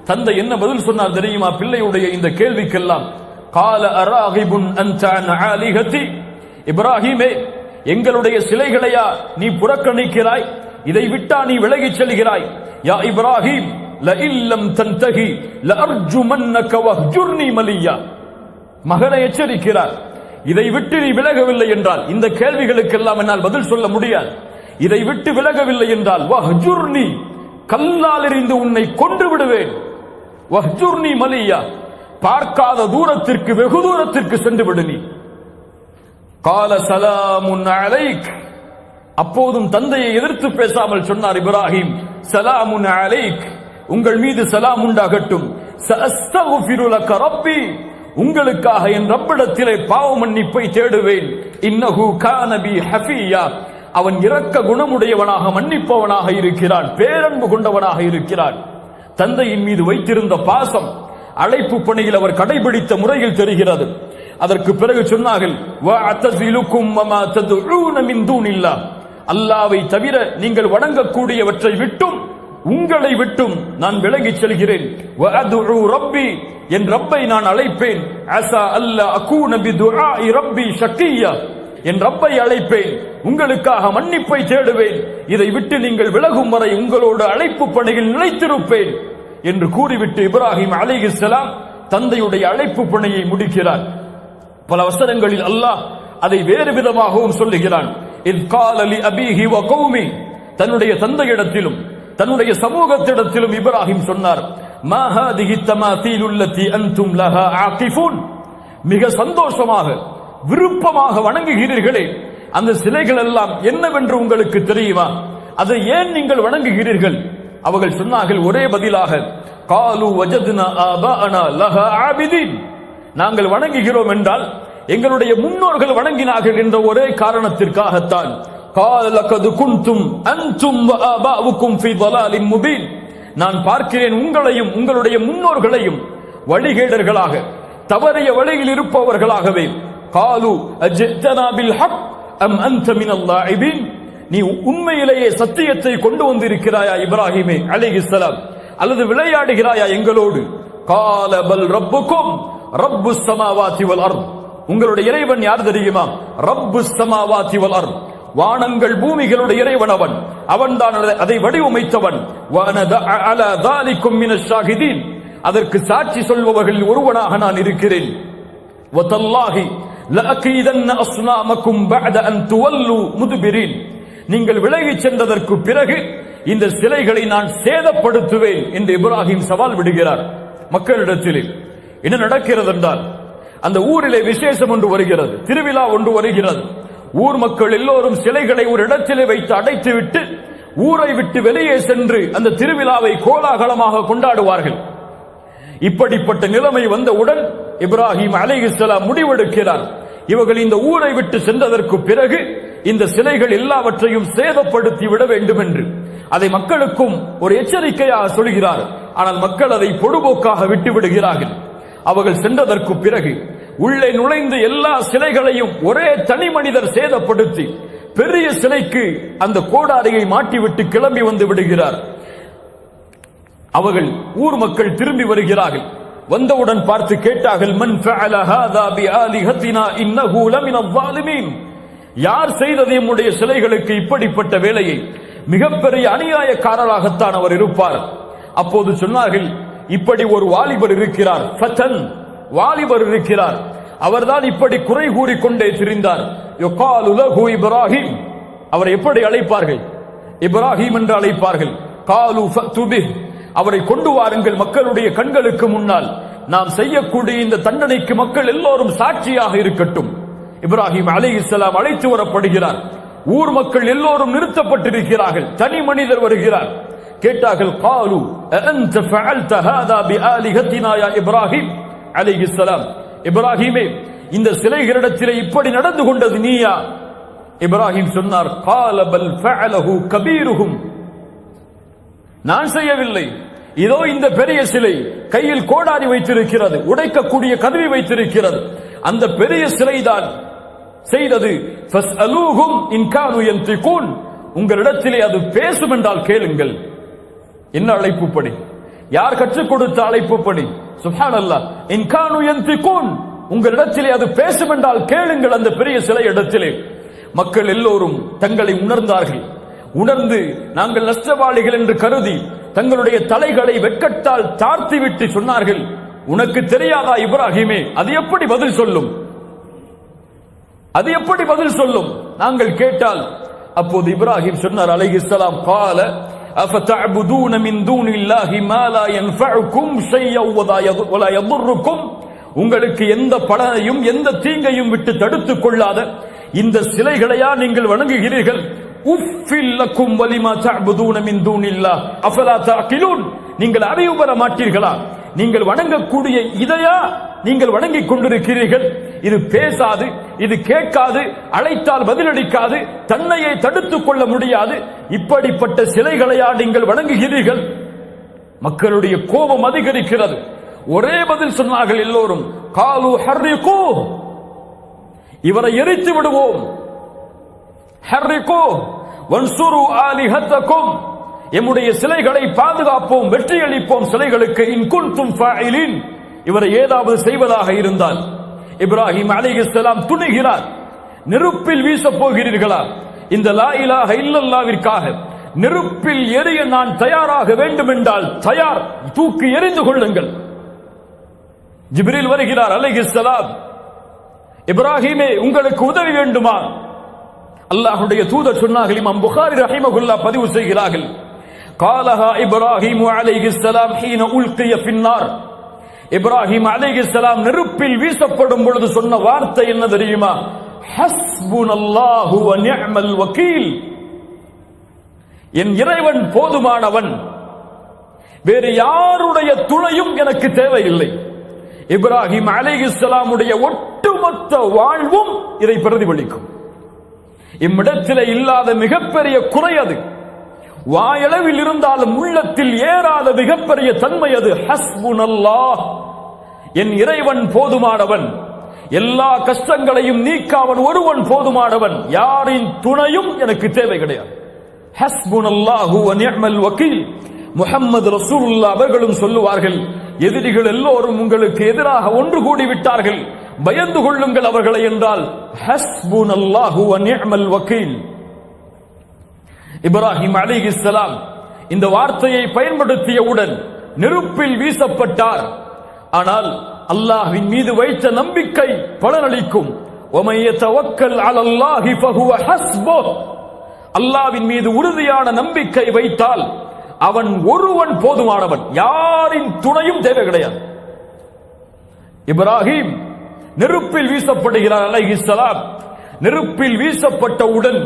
தந்தை என்ன பதில் சொன்னார் தெரியுமா பிள்ளையுடைய இந்த கேள்விக்கெல்லாம்? கால அராகிபுன் அன்த அன் ஆலிஹதி, இப்ராஹிமே, எங்களுடைய சிலைகளையா நீ புறக்கணிக்கிறாய்? இதை விட்டா நீ விலகிச் செல்கிறாய்? யா இப்ராஹிம் லஇல்லம் தன்தஹி லஅர்ஜுமன்னக வஹ்ஜுர்னி மலியா, மகனை எச்சரிக்கிறார். இதை விட்டு நீ விலகவில்லை என்றால், இந்த கேள்விகளுக்கெல்லாம் என்னால் பதில் சொல்ல முடியாது. இதை விட்டு விலகவில்லை என்றால் வஹ்ஜுர்னி, கல்லால் எறிந்து உன்னை கொன்று விடுவேன். வஹ்ஜுர்னி மலியா, பார்க்காத தூரத்திற்கு, வெகு தூரத்திற்கு சென்று விடு நீ. கால சலாமுன் அலைக், அப்போதும் தந்தையை எதிர்த்து பேசாமல் சொன்னார் இப்ராஹிம், சலாமுன் அலைக், உங்கள் மீது சலாம் உண்டாகட்டும். சஅஸ்தக்ஃபிரு லக ரப்பி, உங்களுக்காக என் ரப்பிடத்திலே பாவ மன்னிப்பை தேடுவேன். இன்னஹு கான பி ஹஃபியா, அவன் இரக்க குணமுடையவனாக, மன்னிப்பவனாக இருக்கிறான், பேரன்பு கொண்டவனாக இருக்கிறான். தந்தையின் மீது வைத்திருந்த பாசம் அழைப்பு பணியில் அவர் கடைபிடித்த முறையில் தெரிகிறது. அதற்கு பிறகு சொன்னார்கள், வஅதஸிலுக்கும் வமா ததுஊன மின் தூனில்லாஹ், அல்லாஹ்வை தவிர நீங்கள் வணங்கக்கூடியவற்றை விட்டும், உங்களை விட்டும் நான் விலகிச் செல்கிறேன். வஅதுஉ ரப்பி, என் ரப்பை நான் அழைப்பேன். அஸா அல்லா அகூன பிதுஆஇ ரப்பி ஷக்கியா, என் ரப்பை அழைப்பேன், உங்களுக்காக மன்னிப்பை தேடுவேன். இதை விட்டு நீங்கள் விலகும் வரை உங்களோட அழைப்பு பணியில் நிலைத்திருப்பேன் என்று கூறிவிட்டு இப்ராஹிம் அலைஹிஸ்ஸலாம் தந்தையுடைய அழைப்பு பணியை முடிக்கிறார். பல வசனங்களில் அல்லாஹ் அதை வேறு விதமாகவும் சொல்லுகிறான். இத் கால லி அபீஹி வ கௌமி, தன்னுடைய தந்தையிடத்திலும் தன்னுடைய சமூகத்திடத்திலும் இப்ராஹிம் சொன்னார், மா ஹாதிஹி தமாதீலு அல்லதி அன்தும் லஹா ஆகிஃபூன், மிக சந்தோஷமாக விருப்பமாக வணங்குகிறீர்களே அந்த சிலைகள் எல்லாம் என்னவென்று உங்களுக்கு தெரியுமா? அதை ஏன் நீங்கள் வணங்குகிறீர்கள்? அவர்கள் சொன்னார்கள் ஒரே பதிலாக, காலு வஜத்னா ஆபாஅனா லஹா ஆபிதீன், நாங்கள் வணங்குகிறோம் என்றால் எங்களுடைய முன்னோர்கள் வணங்கினார்கள் என்ற ஒரே காரணத்திற்காகத்தான். கால லகத் குன்தும் அன்தும் வ ஆபாஉக்கும் ஃபீ ضلال முபீன், நான் பார்க்கிறேன் உங்களையும் உங்களுடைய முன்னோர்களையும் வழிகேடர்களாக, தவறிய வழியில் இருப்பவர்களாகவே. காலு அஜ்தனா பில் ஹக் அம் அன்த மினல் லாஇபீன், நீ உண்மையிலேயே சத்தியத்தை கொண்டு வந்திருக்கிறாயா இப்ராஹிமே அலைஹிஸ்ஸலாம், அல்லது விளையாடுகிறாயா எங்களோடு? கால பல் ரப்புக்கும் ரப்புஸ் ஸமாவாதி வல் அர்த், உங்களுடைய இறைவன் யார் தெரியுமா? ரப்புஸ் ஸமாவாதி வல் அர்த், வானங்கள் பூமிகளுடைய இறைவன் அவன், அவன்தான் அதை வடிவமைத்தவன். வஅன அலா ذالிகும் மினஷ் ஷாஹிதீன், அதற்கு சாட்சி சொல்பவர்களில் ஒருவனாக நான் இருக்கிறேன். வதல்லாஹி லஅகீதன்ன அஸ்னாமக்கும் பஅத அன் துவல்லு முத்பிரீன், நீங்கள் விலகிச் சென்றதற்கு பிறகு இந்த சிலைகளை நான் சேதப்படுத்துவேன் என்று இப்ராஹிம் சவால் விடுகிறார் மக்களிடத்திலே. என்ன நடக்கிறது என்றால், அந்த ஊரிலே விசேஷம் ஒன்று வருகிறது, திருவிழா ஒன்று வருகிறது. ஊர் மக்கள் எல்லோரும் சிலைகளை ஒரு இடத்திலே வைத்து அடைத்துவிட்டு ஊரை விட்டு வெளியே சென்று அந்த திருவிழாவை கோலாகலமாக கொண்டாடுவார்கள். இப்படிப்பட்ட நிலைமை வந்தவுடன் இப்ராஹிம் அலைஹிஸ்ஸலாம் முடிவெடுக்கிறார், இவர்கள் இந்த ஊரை விட்டு சென்றதற்கு பிறகு இந்த சிலைகள் எல்லாவற்றையும் சேதப்படுத்தி விட வேண்டும் என்று. அதை மக்களுக்கும் ஒரு எச்சரிக்கையாக சொல்கிறார். ஆனால் மக்கள் அதை பொடுபோக்காக விட்டு விடுகிறார்கள். அவர்கள் சென்றதற்கு பிறகு உள்ளே நுழைந்து எல்லா சிலைகளையும் ஒரே தனி மனிதர் சேதப்படுத்தி பெரிய சிலைக்கு அந்த கோடாரியை மாட்டிவிட்டு கிளம்பி வந்து விடுகிறார். அவர்கள் ஊர் மக்கள் திரும்பி வருகிறார்கள். வந்தவுடன் பார்த்து கேட்டார்கள், மன் ஃபஅல ஹாதா பிஆலிஹத்தினா இன்னஹு லமினல் ஸாலிமீன். யார் செய்தது நம்முடைய சிலைகளுக்கு இப்படிப்பட்ட வேலையை? மிகப்பெரிய அநியாயக்காரராகத்தான் அவர் இருப்பார். அப்போது சொன்னார்கள், இப்படி ஒரு வாலிபர் இருக்கிறார், ஃபதன் வாலிபர் இருக்கிறார், அவர்தான் இப்படி குறை கூறிக்கொண்டே திரிந்தார். யுகாலு லஹு இப்ராஹிம். அவரை எப்படி அழைப்பார்கள்? இப்ராஹிம் என்று அழைப்பார்கள். காலு ஃபது பிஹ். அவரை கொண்டு வாருங்கள் மக்களுடைய கண்களுக்கு முன்னால். நாம் செய்யக்கூடிய இந்த தண்டனைக்கு மக்கள் எல்லோரும் சாட்சியாக இருக்கட்டும். இப்ராஹிம் அலைஹிஸ்ஸலாம் அழைத்து வரப்படுகிறார். ஊர் மக்கள் எல்லோரும் நிறுத்தப்பட்டிருக்கிறார்கள். தனி மனிதர் வருகிறார். கேட்டார்கள், காலு அன்த ஃபஅல்த ஹாதா பிஆலிஹத்தினா யா இப்ராஹிம் அலைஹிஸ்ஸலாம். இப்ராஹிமே, இந்த சிலைகளிடத்திலே இப்படி நடந்து கொண்டது நீயா? இப்ராஹிம் சொன்னார், கால பல் ஃபஅலஹு கபீருஹும். நான் செய்யவில்லை. இதோ இந்த பெரிய சிலை கையில் கோடாரி வைத்திருக்கிறது, உடைக்கக்கூடிய கதவி வைத்திருக்கிறது, அந்த பெரிய சிலைதான் செய்தது. ஃபஸ்அலூஹும் இன் கானூ யன்திகூன். உங்களிடத்திலே அது பேசும் என்றால் கேளுங்கள். என்ன அழைப்பு படி? யார் கற்றுக் கொடுத்த அழைப்பு படி? சுப்ஹானல்லாஹ். இன் கானூ யன்திகூன். உங்களிடத்திலே அது பேசும் என்றால் கேளுங்கள் அந்த பெரிய சிலை இடத்திலே. மக்கள் எல்லோரும் தங்களை உணர்ந்தார்கள். உணர்ந்து நாங்கள் நஷ்டவாளிகள் என்று கருதி தங்களுடைய தலைகளை வெட்கத்தால் தாழ்த்திவிட்டு சொன்னார்கள், உனக்கு தெரியாதா இப்ராஹிமே, அது எப்படி பதில் சொல்லும்? அது எப்படி பதில் சொல்லும் நாங்கள் கேட்டால்? அப்போது இப்ராஹிம் சொன்னார் அலைஹிஸ்ஸலாம், قال افتعبدون من دون الله ما لا ينفعكم شيئا ولا يضركم. உங்களுக்கு எந்த பலனையும் எந்த தீங்கையும் விட்டு தடுத்துக் கொள்ளாத இந்த சிலைகளையா நீங்கள் வணங்குகிறீர்கள்? உஃபில் லக்கும் வலிமா தஅபுதூன மின் தூனில்லாஹ் அஃபலா தஅகிலூன். நீங்கள் அறிவு பெற மாட்டீர்களா? நீங்கள் வணங்கக்கூடிய இதையா நீங்கள் வணங்கிக் கொண்டிருக்கிறீர்கள்? இது பேசாது, இது கேட்காது, அழைத்தால் பதிலளிக்காது, தன்னையை தடுத்துக் கொள்ள முடியாது. இப்படிப்பட்ட சிலைகளையா நீங்கள் வணங்குகிறீர்கள்? மக்களுடைய கோபம் அதிகரிக்கிறது. ஒரே பதில் சொன்னார்கள் எல்லோரும், காலு ஹர்ரிகூ. இவரை எரித்து விடுவோம். ஹர்ரிகூ வன்சுரு ஆலிஹத்தக்கும். எம்முடைய சிலைகளை பாதுகாப்போம், வெற்றியளிப்போம் சிலைகளுக்கு. இன் குன்தும் ஃபாயிலின். இவரை ஏதாவது செய்வதாக இருந்தால். இப்ராஹிம் அலைஹிஸ்ஸலாம் துணிகிறார். நெருப்பில் வீச போகிறீர்களா? இந்த லா இலாஹ இல்லல்லாஹ்விற்காக நெருப்பில் எரிய நான் தயாராக வேண்டும் என்றால் தயார், தூக்கி எறிந்து கொள்ளுங்கள். ஜிப்ரீல் வருகிறார் அலைஹிஸ்ஸலாம். இப்ராஹிமே, உங்களுக்கு உதவி வேண்டுமா? அல்லாஹ்வுடைய தூதர் சொன்னார்கள், இமாம் புகாரி ரஹிமஹுல்லாஹ் பதிவு செய்கிறார்கள், قالها ابراهيم عليه السلام حين القي في النار. இப்ராஹிம் அலைஹிஸ்ஸலாம் நெருப்பில் வீசப்படும் பொழுது சொன்ன வார்த்தை என்ன தெரியுமா? ஹஸ்புனல்லாஹு வ நிஅமல் வக்கீல். என் இறைவன் போதுமானவன், வேறு யாருடைய துணையும் எனக்கு தேவையில்லை. இப்ராஹிம் அலைஹிஸ்ஸலாமுடைய ஒட்டுமொத்த வாழ்வும் இதை பிரதிபலிக்கும். இம்மிடத்திலே இல்லாத மிகப்பெரிய குறை அது. வாயளவில் இருந்தாலும் உள்ளத்தில் ஏறாத மிகப்பெரிய தன்மை அது. ஹஸ்புனல்லாஹ், என் இறைவன் போதுமானவன், எல்லா கஷ்டங்களையும் நீக்க அவன் ஒருவன் போதுமானவன், யாரின் துணையும் எனக்கு தேவை கிடையாது. ஹஸ்புனல்லாஹு வ நிஅமல் வக்கீல். முஹம்மது ரசூலுல்லாஹ் அவர்களும் சொல்லுவார்கள், எதிரிகள் எல்லோரும் உங்களுக்கு எதிராக ஒன்று கூடி விட்டார்கள், பயந்து கொள்ளுங்கள் அவர்களை என்றால் ஹஸ்புனல்லாஹு வ நிஅமல் வக்கீல். இப்ராஹிம் அலைஹிஸ்ஸலாம் இந்த வார்த்தையை பயன்படுத்தியவுடன் நெருப்பில் வீசப்பட்டார். ஆனால் அல்லாஹ்வின் மீது வைத்த நம்பிக்கை பலனளிக்கும். வமன் யதவக்கல் அலல்லாஹி ஃபஹுவ ஹஸ்புஹ். அல்லாஹ்வின் மீது உறுதியான நம்பிக்கை வைத்தால் அவன் ஒருவன் போதுமானவன், யாரின் துணையும் தேவை கிடையாது. இப்ராஹிம் நெருப்பில் வீசப்படுகிறார் அலைஹிஸ்ஸலாம். நெருப்பில் வீசப்பட்டவுடன்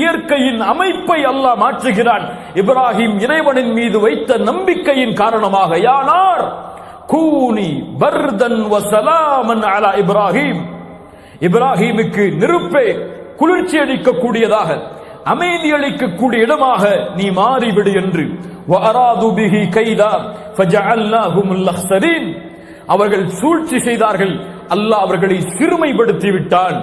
இயற்கையின் அமைப்பை அல்லாஹ் மாற்றுகிறான். இப்ராஹிம் இறைவனின் மீது வைத்த நம்பிக்கையின் காரணமாக, யானார் கூனி பர்தன் வ ஸலாமன் அலா இப்ராஹிம், இப்ராஹிமுக்கு நெருப்பே குளிர்ச்சி அளிக்கக்கூடியதாக, அமைதி அளிக்கக்கூடிய இடமாக நீ மாறிவிடு என்று. வஅராது பிஹி கைதா ஃபஜஅல்னாஹுமுல் அக்ஸரீன், அவர்கள் சூழ்ச்சி செய்தார்கள், அல்லாஹ் அவர்களை சிறுமைப்படுத்தி விட்டான்,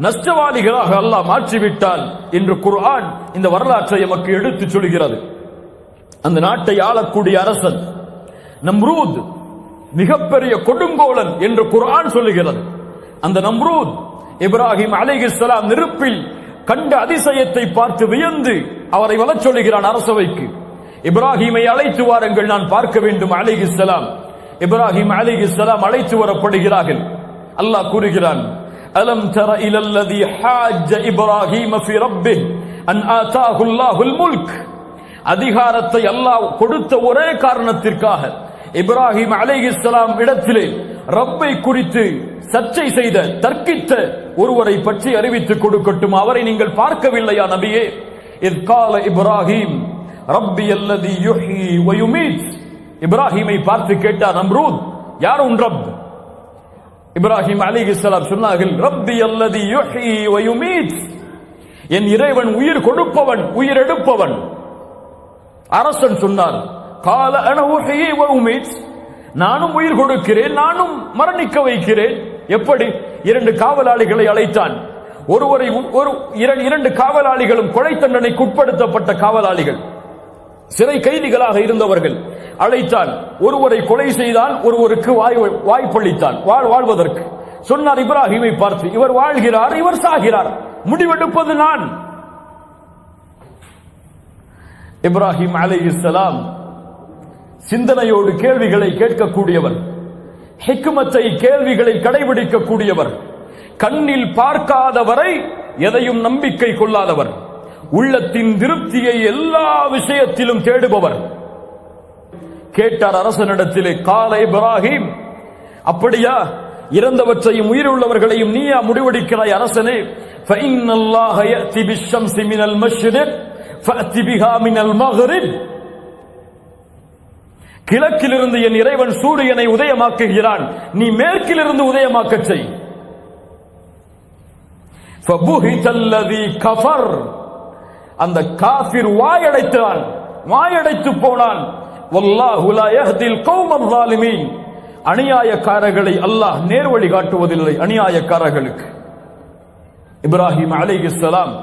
நஷ்டவாளிகளாக அல்லாஹ் மாற்றிவிட்டான் என்று குர்ஆன் இந்த வரலாற்றை நமக்கு எடுத்துச் சொல்கிறது. அந்த நாட்டை ஆளக்கூடிய அரசன் நம்ரூத் மிகப்பெரிய கொடுங்கோலன் என்று குர்ஆன் சொல்லுகிறது. அந்த நம்ரூத் இப்ராஹிம் அலைஹிஸ்ஸலாம் நெருப்பில் கண்ட அதிசயத்தை பார்த்து வியந்து அவரை வரச் சொல்லுகிறான் அரசவைக்கு. இப்ராஹிமை அழைத்து வாருங்கள், நான் பார்க்க வேண்டும் அலைஹிஸ்ஸலாம். இப்ராஹிம் அலைஹிஸ்ஸலாம் அழைத்து வரப்படுகிறார்கள். அல்லாஹ் கூறுகிறான், அலம் தர இலல்லதி ஹாஜ்ஜ இப்ராஹீம ஃபி ரப்பிஹ் அன் ஆதாஹு அல்லாஹுல் முல்க், அதிகாரத்தை அல்லாஹ் கொடுத்த ஒரே காரணத்திற்காக இப்ராஹிம் அலைஹிஸ்ஸலாம் இடத்திலே ரப்பை குறித்து சர்ச்சை செய்த தர்க்கித்த ஒருவரை பற்றி அறிவித்துக் கொடுக்கட்டும், அவரை நீங்கள் பார்க்கவில்லையா நபியே? இத் கால இப்ராஹிம் ரப்பி அல்லதி யுஹ்யி வ யுமீத், இப்ராஹிமை பார்த்து கேட்டார் நம்ரூத், யார் உன் ரப்? இப்ராஹிம் அலைஹிஸ்ஸலாம் சொன்னார்கள், ரப்பி அல்லதி யுஹ்யி வ யுமீத், என் இறைவன் உயிர் கொடுப்பவன் உயிர் எடுப்பவன். அரசன் சொன்னார், கால அன உஹ்யி வ உமீத், நானும் உயிர் கொடுக்கிறேன் நானும் மரணிக்க வைக்கிறேன். எப்படி? இரண்டு காவலாளிகளை அழைத்தான். இரண்டு காவலாளிகளும் கொலை தண்டனைக்கு உட்படுத்தப்பட்ட காவலாளிகள், சிறை கைதிகளாக இருந்தவர்கள். அழைத்தான், ஒருவரை கொலை செய்தான், ஒருவருக்கு வாய்ப்பளித்தான் வாழ்வதற்கு. சொன்னார் இப்ராஹிமை பார்த்து, இவர் வாழ்கிறார் இவர் சாகிறார், முடிவெடுப்பது நான். இப்ராஹிம் அலைஹிஸ்ஸலாம் சிந்தனையோடு கேள்விகளை கேட்கக்கூடியவர், ஹிக்மத்தை கேள்விகளை கடைபிடிக்கக்கூடியவர், கண்ணில் பார்க்காதவரை எதையும் நம்பிக்கை கொள்ளாதவர், உள்ளத்தின் திருப்தியை எல்லா விஷயத்திலும் தேடுபவர். கேட்டார் அரசனிடத்திலே, கால இப்ராஹிம், அப்படியா, இறந்தவற்றையும் உயிருள்ளவர்களையும் நீயா முடிவெடுக்கிறாய் அரசனே? ஃபஇன்னல்லாஹ யஅதி பிஷ்ஷம்ஸி மினல் மஷ்ரிக் ஃபஅதி பிஹா மினல் மக்ரிப், கிழக்கிலிருந்து என் இறைவன் சூரியனை உதயமாக்குகிறான், நீ மேற்கிலிருந்து உதயமாக்கச் செய். ஃபபுஹிதல்லதி கஃபர், அந்த காஃபிர் வாயடைத்தான், வாயடைத்து போனான். வல்லாஹு லா யஹ்தில் கௌமல் ஸாலிமீன், அநியாயக்காரர்களை அல்லாஹ் நேர்வழி காட்டுவதில்லை அநியாயக்காரர்களுக்கு. இப்ராஹிம் அலைஹிஸ்ஸலாம்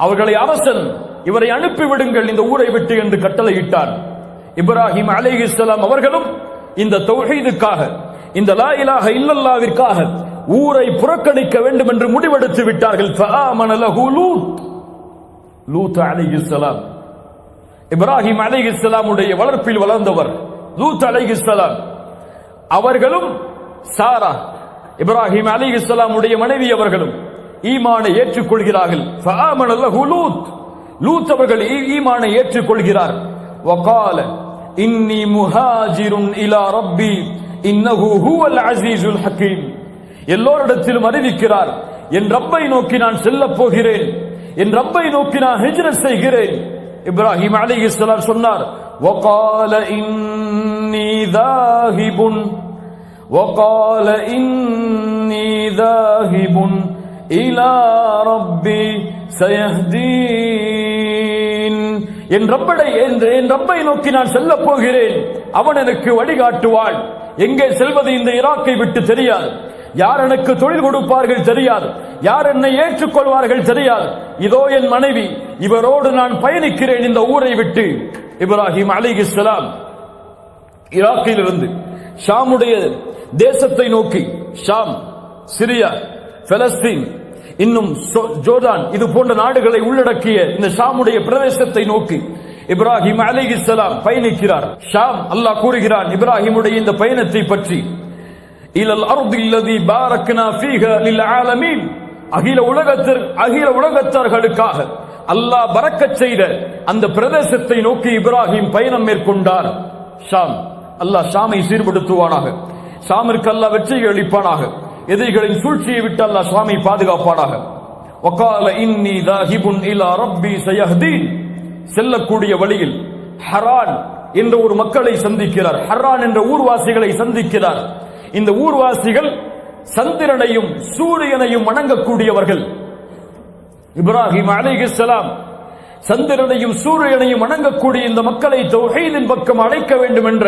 அவர்களை அரசன், இவரை அனுப்பிவிடுங்கள் இந்த ஊரை விட்டு என்று கட்டளையிட்டார். இப்ராஹிம் அலைஹிஸ்ஸலாம் அவர்களும் இந்த தௌஹீதுக்காக, இந்த லா இலாஹ இல்லல்லாஹ்விற்காக ஊரை புறக்கணிக்க வேண்டும் என்று முடிவெடுத்து விட்டார்கள். ஃபஆமன லஹு லூத் அலைஹிஸ்ஸலாம், இப்ராஹிம் அலைஹிஸ்ஸலாமுடைய வளர்ப்பில் வளர்ந்தவர் லூத் அலைஹிஸ்ஸலாம். அவர்களும் சாரா இப்ராஹிம் அலைஹிஸ்ஸலாமுடைய மனைவி அவர்களும் ஈமானை ஏற்றுக்கொள்கிறார்கள். ஃபஆமன லஹு லூத் அவர்கள் ஈமானை ஏற்றுக்கொள்கிறார். வகால இன்னி முஹாஜிருன் இலா ரப்பி இன்னஹு ஹுவல் அஸீஸுல் ஹக்கீம், எல்லோரிடத்திலும் அறிவிக்கிறார், என் ரப்பை நோக்கி நான் செல்லப் போகிறேன், என் ரப்பை நோக்கி நான் ஹிஜ்ரத் செய்கிறேன். இப்ராஹிம் அலைஹிஸ்ஸலாம் சொன்னார், வகால இன்னி தாஹிபுன் வகால இன்னி தாஹிபுன் இலா ரப்பி சயஹ்தீன், என் ரப்பை நோக்கி நான் செல்ல போகிறேன், அவன் எனக்கு வழிகாட்டுவான். எங்கே செல்வது இந்த ஈராக்கை விட்டு தெரியாது, யார் எனக்கு தொழில் கொடுப்பார்கள் தெரியாது, யார் என்னை ஏற்றுக்கொள்வார்கள் தெரியாது. இதோ என் மனைவி, இவரோடு நான் பயணிக்கிறேன் இந்த ஊரை விட்டு. இப்ராஹிம் அலைஹிஸ்ஸலாம் ஈராக்கிலிருந்து ஷாமுடைய தேசத்தை நோக்கி, ஷாம், சிரியா, பலஸ்தீன், இன்னும் ஜோர்டான், இது போன்ற நாடுகளை உள்ளடக்கிய இந்த ஷாமுடைய பிரதேசத்தை நோக்கி இப்ராஹிம் அலைஹிஸ்ஸலாம் பயணிக்கிறார். ஷாம், அல்லாஹ் கூறுகிறான் இப்ராஹிமுடைய இந்த பயணத்தை பற்றி, இலல் அர்தி அல்லதி பாரக்னா ஃபீஹா லில் ஆலமீன், அகில உலகத்தார்களுக்காக அல்லாஹ் பரக்கத் செய்த அந்த பிரதேசத்தை நோக்கி இப்ராஹிம் பயணம் மேற்கொண்டார். ஷாம். அல்லாஹ் ஷாமை சீர்படுத்துவானாக. ஷாமிற்கு அல்லாஹ் வெற்றியை அளிப்பானாக. எதிரிகளின் சூழ்ச்சியை விட்டு அல்லாஹ் ஷாமை பாதுகாப்பானாக. வகால இன்னி தாஹிபுன் இலா ரப்பி சயஹ்தீன். செல்லக்கூடிய வழியில் ஹரான் என்ற ஒரு மக்களை சந்திக்கிறார். ஹரான் என்ற ஊர்வாசிகளை சந்திக்கிறார். இந்த ஊர்வாசிகள் சந்திரனையும் சூரியனையும் வணங்கக்கூடியவர்கள். இப்ராஹிம் அலைஹிஸ்ஸலாம் சந்திரனையும் சூரியனையும் வணங்கக்கூடிய இந்த மக்களை தௌஹீதின் பக்கம் அழைக்க வேண்டும் என்ற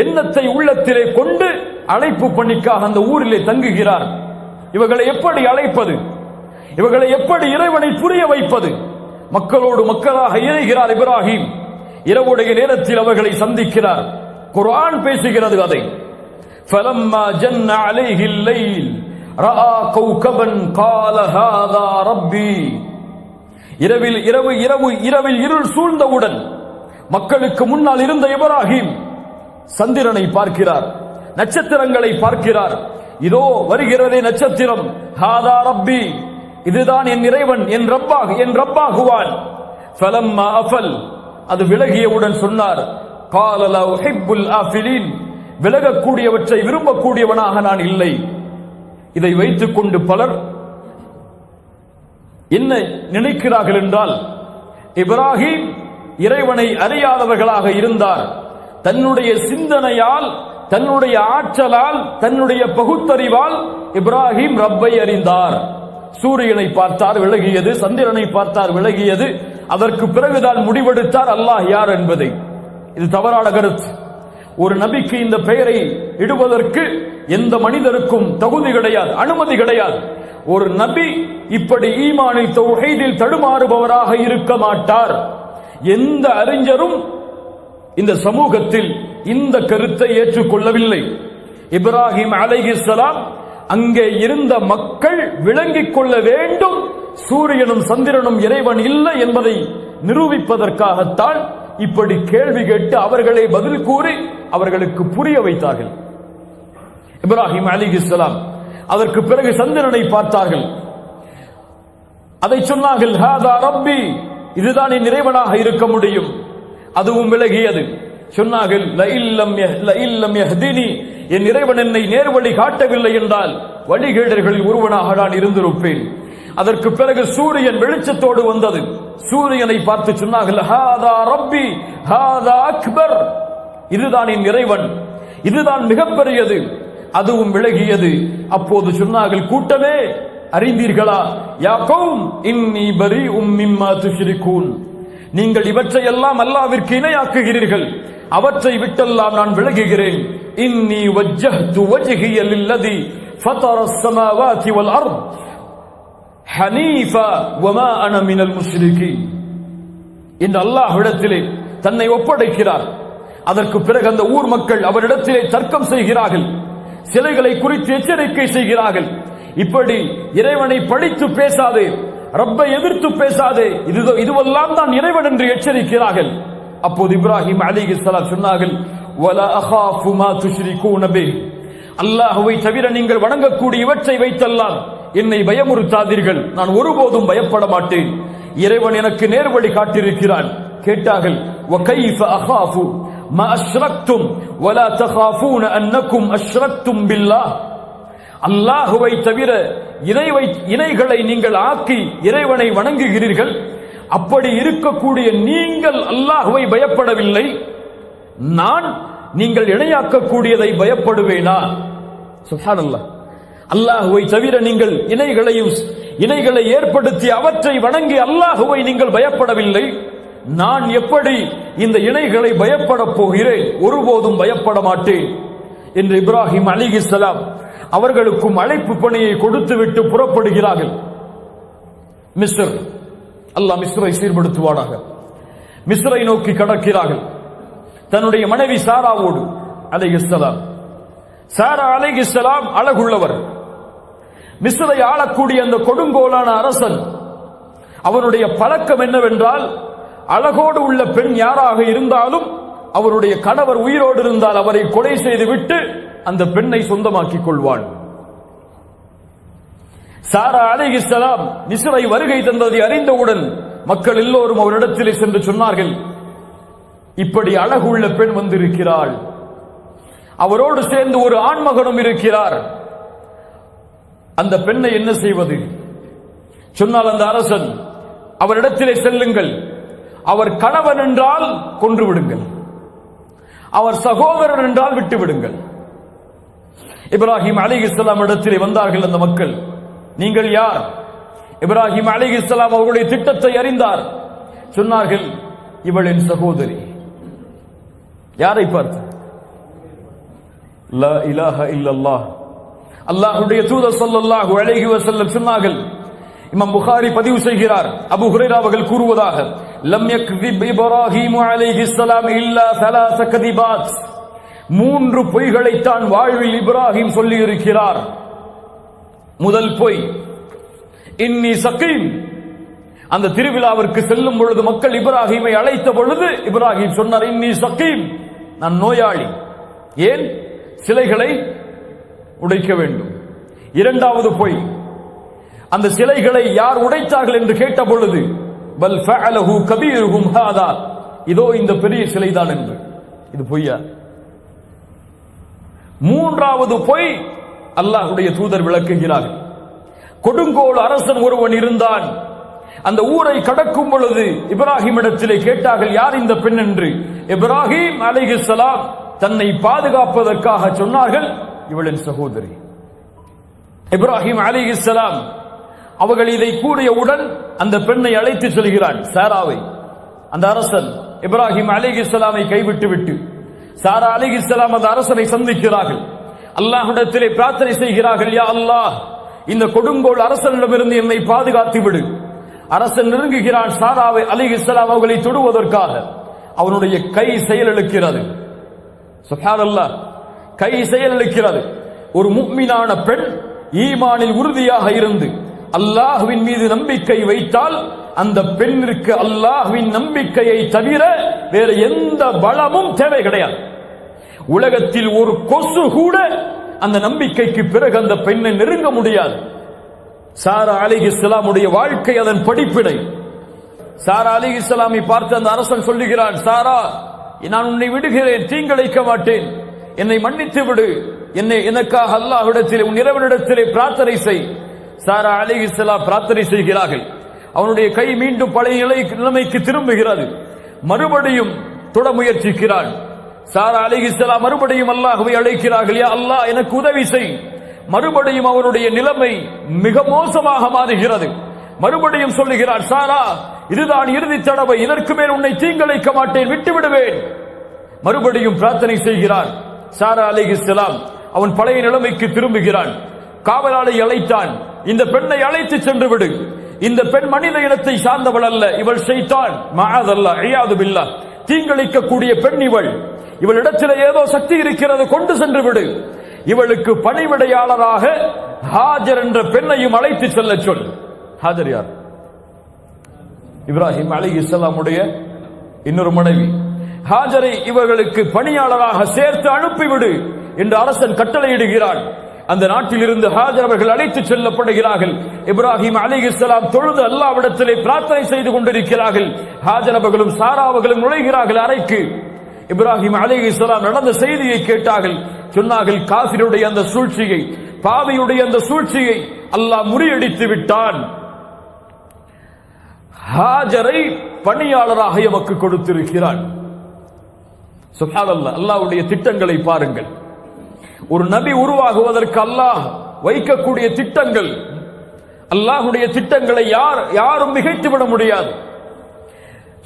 எண்ணத்தை உள்ளத்திலே கொண்டு அழைப்பு பணிக்காக அந்த ஊரிலே தங்குகிறார். இவர்களை எப்படி அழைப்பது? இவர்களை எப்படி இறைவனை புரிய வைப்பது? மக்களோடு மக்களாக இணைகிறார் இப்ராஹிம். இரவுடைய நேரத்தில் அவர்களை சந்திக்கிறார். குர்ஆன் பேசுகிறது அதை. فَلَمَّا جَنَّ عَلَيْهِ اللَّيْلُ رَأَى كَوْكَبًا قَالَ هَذَا رَبِّي. இரவில் இருள் சூழ்ந்தவுடன் மக்களுக்கு முன்னால் இருந்த இப்ராஹிம் சந்திரனை பார்க்கிறார், நட்சத்திரங்களை பார்க்கிறார். இதோ வருகிறதே நட்சத்திரம். ஹாதா ரப்பி, இதுதான் என் இறைவன், என் ரப்பாகுவான். ஃபலம்மா அஃபல், அது விலகியவுடன் சொன்னார், கால லா உஹிப்புல் ஆஃபிலீன், விலகக்கூடியவற்றை விரும்பக்கூடியவனாக நான் இல்லை. இதை வைத்துக் கொண்டு பலர் என்ன நினைக்கிறார்கள் என்றால், இப்ராஹிம் இறைவனை அறியாதவர்களாக இருந்தார். தன்னுடைய சிந்தனையால், தன்னுடைய ஆற்றலால், தன்னுடைய பகுத்தறிவால் இப்ராஹிம் ரப்பை அறிந்தார். சூரியனை பார்த்தார், விலகியது. சந்திரனை பார்த்தார், விலகியது. அதற்கு பிறகுதான் முடிவெடுத்தார் அல்லாஹ் யார் என்பதை. இது தவறான கருத்து. ஒரு நபிக்கு இந்த பெயரை இடுவதற்கு எந்த மனிதருக்கும் தகுதி கிடையாது, அனுமதி கிடையாது. ஒரு நபி இப்படி ஈமானில் தௌஹீதில் தடுமாறுபவராக இருக்க மாட்டார். எந்த அறிஞரும் இந்த சமூகத்தில் இந்த கருத்தை ஏற்றுக்கொள்ளவில்லை. இப்ராஹிம் அலைஹிஸ்ஸலாம் அங்கே இருந்த மக்கள் விளங்கிக் கொள்ள வேண்டும், சூரியனும் சந்திரனும் இறைவன் இல்லை என்பதை நிரூபிப்பதற்காகத்தான் இப்படி கேள்வி கேட்டு அவர்களை பதில் கூறி அவர்களுக்கு புரிய வைத்தார்கள். இப்ராஹிம் அலைஹிஸ்ஸலாம் அதற்கு பிறகு சந்திரனை பார்த்தார்கள். அதை சொன்னார்கள், ஹாதா ரப்பி, இதுதான் என் இறைவனாக இருக்க முடியும். அதுவும் விலகியது. சொன்னார்கள், லஇல்லம் யஹ்தினி, என் இறைவன் என்னை நேர்வழி காட்டவில்லை என்றால் வழிகேடர்களில் ஒருவனாக நான் இருந்திருப்பேன். அதற்கு பிறகு சூரியன் வெளிச்சத்தோடு வந்தது. சூரியனை பார்த்து சொன்னார்கள், ஹாதா ரப்பி ஹாதா அக்பர், இதுதான் என் இறைவன், இதுதான் மிகப்பெரியது. அதுவும் விலகியது. அப்போது சொன்னார்கள், கூட்டமே அறிந்தீர்களா, யா கௌம் இன்னி பரீஉம் மிம்மா துஷ்ரிகூன், நீங்கள் இவற்றையெல்லாம் அல்லாஹ்விற்கு இணையாக்குகிறீர்கள், அவற்றை விட்டெல்லாம் நான் விலகுகிறேன். இன்னி வஜ்ஜஹ்து வஜ்ஹிய லில்லதி ஃபதரஸ் ஸமாவாதி வல் அர்த் ஹனீஃபா வமா அன மினல் முஷ்ரிகீன் என்று அல்லாஹ்விடத்திலே தன்னை ஒப்படைக்கிறார். அதற்கு பிறகு அந்த ஊர் மக்கள் அவரிடத்திலே தர்க்கம் செய்கிறார்கள், சிலைகளை குறித்து எச்சரிக்கை செய்கிறார்கள். இப்படி இறைவனை பழித்து பேசாதே, ரப்பை எதிர்த்து பேசாதே, இதுவெல்லாம் தான் இறைவன் என்று எச்சரிக்கிறார்கள். அப்போது இப்ராஹிம் அலைஹிஸ்ஸலாம் சொன்னார்கள், வலா அகாஃபு மா துஷ்ரிகூன பிஹ், அல்லாஹ்வை தவிர நீங்கள் வணங்கக்கூடிய இவற்றை வைத்தெல்லாம் என்னை பயமுறுத்தாதீர்கள், நான் ஒருபோதும் பயப்பட மாட்டேன். இறைவன் எனக்கு நேர்வழி காட்டியிருக்கிறான். கேட்டார்கள், வகைஃப அகாஃபு மா அஷ்ரக்தும் வலா தகாஃபூன அன்னக்கும் அஷ்ரக்தும் பில்லாஹ், அல்லாஹ்வை தவிர இணைகளை நீங்கள் ஆக்கி இறைவனை வணங்குகிறீர்கள். அப்படி இருக்கக்கூடிய நீங்கள் அல்லாஹ்வை பயப்படவில்லை, நான் நீங்கள் இணையாக்கக்கூடியதை பயப்படுவேனா? சுப்ஹானல்லாஹ். அல்லாஹ்வை தவிர நீங்கள் இணைகளை ஏற்படுத்தி அவற்றை வணங்கி அல்லாஹ்வை நீங்கள் பயப்படவில்லை, நான் எப்படி இந்த இணைகளை பயப்பட போகிறேன்? ஒருபோதும் பயப்பட மாட்டேன் என்று இப்ராஹிம் அலைஹிஸ்ஸலாம் அவர்களுக்கும் அழைப்பு பணியை கொடுத்துவிட்டு புறப்படுகிறார்கள். மிஸ்ர், அல்லாஹ் மிஸ்ரை சீர்படுத்துவானாக. மிஸ்ரை நோக்கி கடக்கிறார்கள் தன்னுடைய மனைவி சாராவோடு அலைஹிஸ்ஸலாம். சாரா அலைஹிஸ்ஸலாம் அழகுள்ளவர். மிஸ்ரை ஆளக்கூடிய அந்த கொடுங்கோலான அரசன், அவனுடைய பழக்கம் என்னவென்றால், அழகோடு உள்ள பெண் யாராக இருந்தாலும் அவருடைய கணவர் உயிரோடு இருந்தால் அவரை கொலை செய்து விட்டு அந்த பெண்ணை சொந்தமாக்கிக் கொள்வாள். சாரா அலைஹிஸ்ஸலாம் மிஸ்ரை வருகை தந்ததை அறிந்தவுடன் மக்கள் எல்லோரும் அவரிடத்திலே சென்று சொன்னார்கள், இப்படி அழகுள்ள பெண் வந்திருக்கிறாள், அவரோடு சேர்ந்து ஒரு ஆண்மகனும் இருக்கிறார், அந்த பெண்ணை என்ன செய்வது? சொன்னால் அந்த அரசன், அவரிடத்திலே செல்லுங்கள், அவர் கணவன் என்றால் கொன்று விடுங்கள், அவர் சகோதரன் என்றால் விட்டு விடுங்கள். இப்ராஹிம் அலைஹிஸ்ஸலாம் இடத்திலே வந்தார்கள் அந்த மக்கள். நீங்கள் யார்? இப்ராஹிம் அலைஹிஸ்ஸலாம் அவர்களுடைய திட்டத்தை அறிந்தார். சொன்னார்கள், இவள் என் சகோதரி. யாரை பார்த்து? லா இலாஹ இல்லல்லாஹ், அல்லாஹ்வுடைய தூதர் ஸல்லல்லாஹு அலைஹி வஸல்லம் சொன்னார்கள். இமாம் புகாரி பதிவு செய்கிறார், அபூ ஹுரைரா அவர்கள் கூறுவதாக, லம் யக்திப் இப்ராஹீம் அலைஹிஸ்ஸலாம் இல்லா ஸலாஸ கதிபாத், 3 பொய்களை தான் வாழ்வில் இப்ராஹிம் சொல்லி இருக்கிறார். முதல் பொய், இன்னி சகீம். அந்த திருவிழாவிற்கு செல்லும் பொழுது மக்கள் இப்ராஹிமை அழைத்த பொழுது இப்ராஹிம் சொன்னார், இன்னி சகீம், நான் நோயாளி. ஏன்? சிலைகளை உடைக்க வேண்டும். இரண்டாவது பொய், அந்த சிலைகளை யார் உடைத்தார்கள் என்று கேட்ட பொழுது, பல் ஃபஅலஹு கபீருஹும் ஹாதா, இதோ இந்த பெரிய சிலைதான் என்று. இது பொய்யா? மூன்றாவது பொய் அல்லாஹ்வுடைய தூதர் விளக்குகிறார்கள். கொடுங்கோல் அரசன் ஒருவன் இருந்தான். அந்த ஊரை கடக்கும் பொழுது இப்ராஹிமிடத்திலே கேட்டார்கள், யார் இந்த பெண் என்று. இப்ராஹிம் அலைஹிஸ்ஸலாம் தன்னை பாதுகாப்பதற்காக சொன்னார்கள், இவளின் சகோதரி. இப்ராஹிம் அலைஹிஸ்ஸலாம் அவர்கள் இதை கூறியவுடன் அந்த பெண்ணை அழைத்து செல்கிறான், சாராவை. அந்த அரசன் இப்ராஹிம் அலைஹிஸ்ஸலாமை கைவிட்டு விட்டு சாரா அலைஹிஸ்ஸலாம் அந்த அரசனை சந்திக்கிறார்கள். அல்லாஹ்விடத்திலே பிரார்த்தனை செய்கிறார்கள், யா அல்லாஹ், இந்த கொடுங்கோல் அரசனிடமிருந்து என்னை பாதுகாத்து விடு. அரசன் நெருங்குகிறான் சாராவை அலைஹிஸ்ஸலாம் அவர்களை தொடுவதற்காக. அவனுடைய கை செயலிழக்கிறது. சுப்ஹானல்லாஹ், கை செயலிழக்கிறது. ஒரு முஃமினான பெண் ஈமானில் உறுதியாக இருந்து அல்லாஹ்வின் மீது நம்பிக்கை வைத்தால் அந்த பெண்ணிற்கு அல்லாஹ்வின் நம்பிக்கையை தவிர வேற எந்த பலமும் தேவை கிடையாது. உலகத்தில் ஒரு கொசு கூட அந்த நம்பிக்கைக்கு பிறகு அந்த பெண்ணை நெருங்க முடியாது. சாரா அலைஹிஸ்ஸலாமுடைய வாழ்க்கை அதன் படிப்பினை. சாரா அலைஹிஸ்ஸலாமை பார்த்து அந்த அரசன் சொல்லுகிறான், சாரா, நான் உன்னை விடுகிறேன், தீங்கிழைக்க மாட்டேன், என்னை மன்னித்து விடு, எனக்காக அல்லாஹ்விடத்திலே உன் இறைவனிடத்திலே பிரார்த்தனை செய். சாரா அலைஹிஸ்ஸலாம் பிரார்த்தனை செய்கிறார்கள். அவனுடைய கை மீண்டும் பழைய நிலைமைக்கு திரும்புகிறது. மறுபடியும் தொட முயற்சிக்கிறான். சாரா அலைஹிஸ்ஸலாம் மறுபடியும் அல்லாஹ்வை அழைக்கிறார்கள், யா அல்லாஹ், எனக்கு உதவி செய். மறுபடியும் அவனுடைய நிலைமை மிக மோசமாக மாறுகிறது. மறுபடியும் சொல்லுகிறான், சாரா, இதுதான் இறுதி தடவை, இதற்கு மேல் உன்னை தீங்கிழைக்க மாட்டேன், விட்டு விடுவேன். மறுபடியும் பிரார்த்தனை செய்கிறான். சாரா அலைஹிஸ்ஸலாம் அவன் பழைய நிலைமைக்கு திரும்புகிறான். காவலாளை அழைத்தான், இந்த பெண்ணை அழைத்து சென்று விடு, இந்த பெண் மனித இனத்தை சார்ந்தவள் அல்ல, இவள் ஷைத்தான், மஅதல்லாஹ், இயாது பில்லாஹ், தீங்கிழைக்கக்கூடிய பெண் இவள், இவளிடத்தில் ஏதோ சக்தி இருக்கிறது, கொண்டு சென்று விடு. இவளுக்கு பணிவிடையாளராக ஹாஜர் என்ற பெண்ணையும் அழைத்து செல்ல சொல். ஹாஜர் யார்? இப்ராஹிம் அலைஹிஸ்ஸலாமுடைய இன்னொரு மனைவி. ஹாஜரை இவர்களுக்கு பணியாளராக சேர்த்து அனுப்பிவிடு என்று அரசன் கட்டளையிடுகிறான். அந்த நாட்டில் இருந்து ஹாஜர் அவர்கள் அழைத்து செல்லப்படுகிறார்கள். இப்ராஹிம் அலைஹிஸ்ஸலாம் தொழுது அல்லாஹ்விடத்திலே பிரார்த்தனை செய்து கொண்டிருக்கிறார்கள். ஹாஜர் அவர்களும் சாரா அவர்களும் நுழைகிறார்கள் அறைக்கு. இப்ராஹிம் அலைஹிஸ்ஸலாம் நடந்த செய்தியை கேட்டார்கள். சொன்னார்கள், காஃபிருடைய அந்த சூழ்ச்சியை, பாவியுடைய அந்த சூழ்ச்சியை அல்லாஹ் முறியடித்து விட்டான். ஹாஜரை பணியாளராக எமக்கு கொடுத்திருக்கிறான். சுப்ஹானல்லாஹ், அல்லாஹ்வுடைய திட்டங்களை பாருங்கள். ஒரு நபி உருவாகுவதற்கு அல்லாஹ் வைக்கக்கூடிய திட்டங்கள், அல்லாஹ்வுடைய திட்டங்களை யாரும் மிகைத்து விட முடியாது.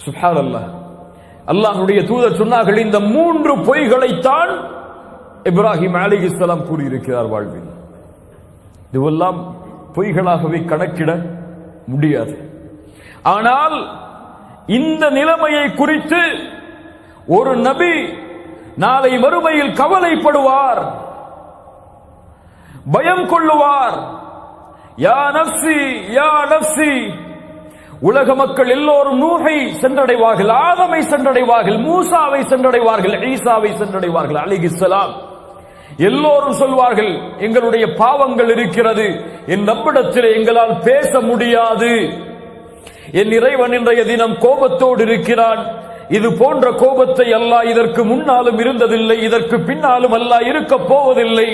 சுப்ஹானல்லாஹ், அல்லாஹ்வுடைய தூதர் சொன்னார்கள், இந்த 3 பொய்களைத்தான் இப்ராஹிம் அலைஹிஸ்ஸலாம் கூறியிருக்கிறார் வாழ்வில். இதுவெல்லாம் பொய்களாகவே கணக்கிட முடியாது. ஆனால் இந்த நிலைமையை குறித்து ஒரு நபி நாளை மறுமையில் கவலைப்படுவார், பயம் கொள்ளுவார். யா நஃப்ஸி யா நஃப்ஸி, உலக மக்கள் எல்லோரும் நூஹை சென்றடைவார்கள், ஆதமை சென்றடைவார்கள், மூசாவை சென்றடைவார்கள், ஈசாவை சென்றடைவார்கள் அலைஹிஸ்ஸலாம். எல்லோரும் சொல்வார்கள், எங்களுடைய பாவங்கள் இருக்கிறது, என் ரப்பிடத்தில் எங்களால் பேச முடியாது, என் இறைவன் இன்றைய தினம் கோபத்தோடு இருக்கிறான். இது போன்ற கோபத்தை அல்லாஹ் இதற்கு முன்னாலும் இருந்ததில்லை, இதற்கு பின்னாலும் அல்லாஹ் இருக்க போவதில்லை.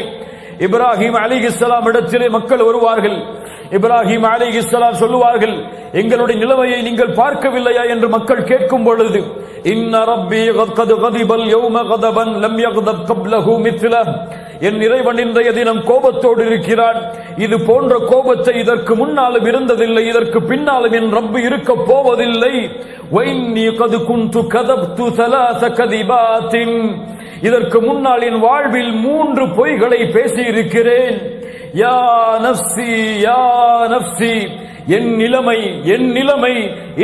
இப்ராஹிம் அலைஹிஸ்ஸலாம் இடத்திலே மக்கள் வருவார்கள். இப்ராஹிம் அலைஹிஸ்ஸலாம் சொல்லுவார்கள், எங்களுடைய நிலைமையை நீங்கள் பார்க்கவில்லையா என்று மக்கள் கேட்கும் பொழுது, இன்ன ரப்பி கத் கதிபல் யௌம கதபன் லம் யக்தப் கப்லஹு மித்லஹ், என் இறைவன் இன்றைய தினம் கோபத்தோடு இருக்கிறான், இது போன்ற கோபத்தை இதற்கு முன்னாலும் இருந்ததில்லை, இதற்கு பின்னாலும் என் ரப்பு இருக்க போவதில்லை. வைன்னி கத் குன்து கதப்து ஸலாஸ கதிபாத்தின், இதற்கு முன்னால் என் வாழ்வில் 3 பொய்களை பேசி இருக்கிறேன். யா நஃப்ஸி யா நஃப்ஸி, என் நிலைமை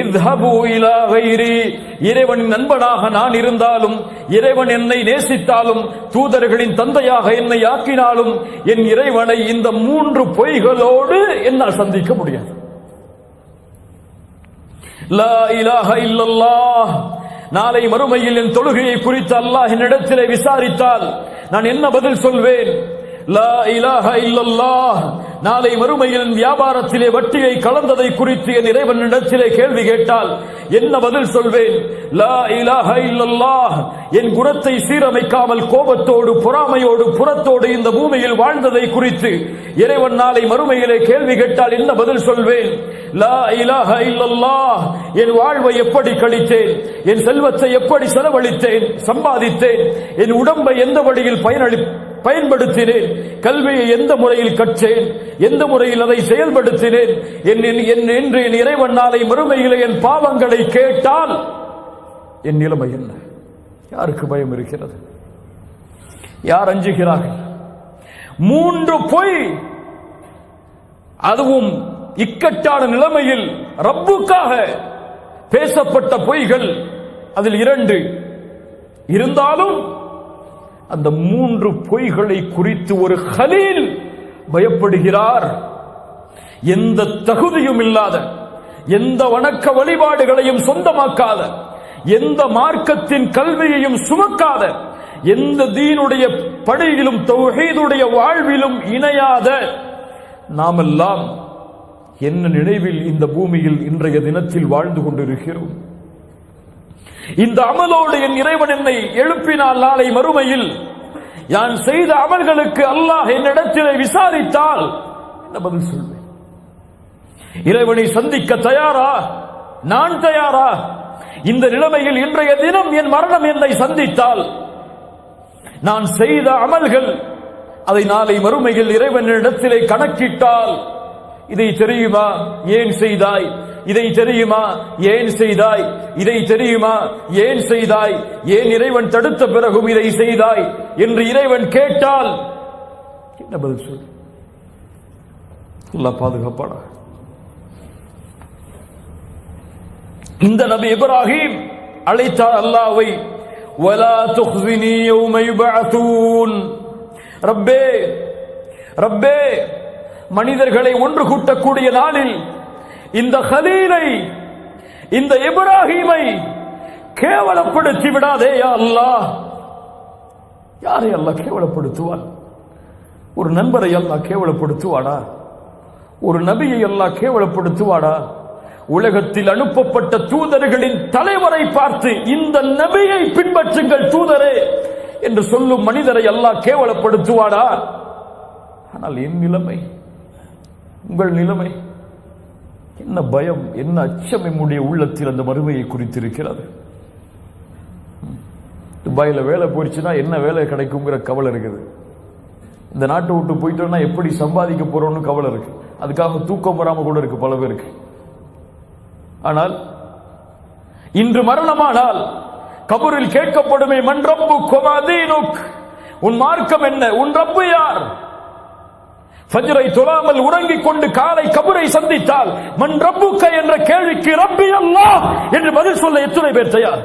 இத்ஹபு இலா கைரி, இறைவனின் நண்பனாக நான் இருந்தாலும், இறைவன் என்னை நேசித்தாலும், தூதர்களின் தந்தையாக என்னை ஆக்கினாலும், என் இறைவனை இந்த 3 பொய்களோடு என்னால் சந்திக்க முடியாது. லா இலாஹ இல்லல்லாஹ், நாளை மறுமையில் என் தொழுகையை குறித்து அல்லாஹ் என்னிடத்திலே விசாரித்தால் நான் என்ன பதில் சொல்வேன்? லா இலாஹ இல்லல்லாஹ், நாளை மறுமையில் வியாபாரத்திலே வட்டியை கலந்ததை குறித்து என் இறைவனிடத்திலே கேள்வி கேட்டால் என்ன பதில் சொல்வேன்? லா இலாஹ இல்லல்லாஹ், என் குணத்தை சீரமைக்காமல் கோபத்தோடு பொறாமையோடு புறத்தோடு இந்த பூமியில் வாழ்ந்ததை குறித்து இறைவன் நாளை மறுமையிலே கேள்வி கேட்டால் என்ன பதில் சொல்வேன்? லா இலாஹ இல்லல்லாஹ், என் வாழ்வை எப்படி கழித்தேன், என் செல்வத்தை எப்படி செலவழித்தேன் சம்பாதித்தேன், என் உடம்பை எந்த வழியில் பயன்படுத்தினேன், கல்வியை எந்த முறையில் கற்றேன், எந்த முறையில் அதை செயல்படுத்தினேன் என்று என் இறைவன் நாளை மறுமையிலே என் பாவங்களை கேட்டால் என் நிலைமை என்ன? யாருக்கு பயம் இருக்கிறது? யார் அஞ்சுகிறார்கள்? 3 பொய், அதுவும் இக்கட்டான நிலைமையில் ரப்புக்காக பேசப்பட்ட பொய்கள், அதில் 2 இருந்தாலும் அந்த 3 பொய்களை குறித்து ஒரு கலீல் பயப்படுகிறார். எந்த தகுதியும் இல்லாத, எந்த வணக்க வழிபாடுகளையும் சொந்தமாக்காத, எந்த மார்க்கத்தின் கல்வியையும் சுமக்காத, எந்த தீனுடைய படையிலும் தௌஹீதுடைய வாழ்விலும் இணையாத நாமெல்லாம் என்ன நினைவில் இந்த பூமியில் இன்றைய தினத்தில் வாழ்ந்து கொண்டிருக்கிறோம்? இந்த அமலோடு என் இறைவன் என்னை எழுப்பினால் நாளை மறுமையில் நான் செய்த அமல்களுக்கு அல்லாஹ் என்னிடத்திலே விசாரித்தால் என்ன பதில் சொல்வேன்? இறைவனை சந்திக்க தயாரா? நான் தயாரா? இந்த நிலைமையில் இன்றைய தினம் என் மரணம் என்னை சந்தித்தால், நான் செய்த அமல்கள் அதை நாளை மறுமையில் இறைவனிடத்திலே கணக்கிட்டால், இதை தெரியுமா ஏன் செய்தாய், இதை தெரியுமா ஏன் செய்தாய், இதை தெரியுமா ஏன் செய்தாய், ஏன் இறைவன் தடுத்த பிறகும் இதை செய்தாய் என்று இறைவன் கேட்டால் என்ன பதில் சொல்? அல்லாஹ் பாதுகாப்பானா? இந்த நபி இப்ராஹிம் அழைத்தார் அல்லாஹ்வை, வலா துஹ்ஸினி யௌம யுபஅஸூன், ரப்பே ரப்பே, மனிதர்களை ஒன்று கூட்டக்கூடிய நாளில் இந்த கலீலை, இந்த இப்ராஹீமை கேவலப்படுத்தி விடாதே யா அல்லாஹ். யாரை அல்லாஹ் கேவலப்படுத்துவான்? ஒரு நண்பரை அல்லாஹ் கேவலப்படுத்துவாடா? ஒரு நபியை அல்லாஹ் கேவலப்படுத்துவாடா? உலகத்தில் அனுப்பப்பட்ட தூதர்களின் தலைவரை பார்த்து இந்த நபியை பின்பற்றுங்கள் தூதரே என்று சொல்லும் மனிதரை அல்லாஹ் கேவலப்படுத்துவாடா? ஆனால் என் நிலைமை, உங்கள் நிலைமை என்ன? பயம், என்ன அச்சம் நம்முடைய உள்ளத்தில் அந்த மறுமையை குறித்திருக்கிறது. துபாயில வேலை போயிடுச்சுன்னா என்ன வேலை கிடைக்குங்கிற கவலை இருக்குது. இந்த நாட்டை விட்டு போயிட்டோம்னா எப்படி சம்பாதிக்க போறோம்னு கவலை இருக்கு. அதுக்காக தூக்கம் வராம கூட இருக்கு பல பேருக்கு. ஆனால் இன்று மரணமானால் கபரில் கேட்கப்படுமே, மன் ரப்புக் வமா தீனுக், உன் மார்க்கம் என்ன, உன் ரப்பு யார்? ஃபஜ்ரை தொழாமல் உறங்கிக் கொண்டு காலை கபரை சந்தித்தால் மன் ரப்புக்க என்ற கேள்விக்கு ரப்பி அல்லாஹ் என்று பதில் சொல்ல எத்தனை பேர் தயார்?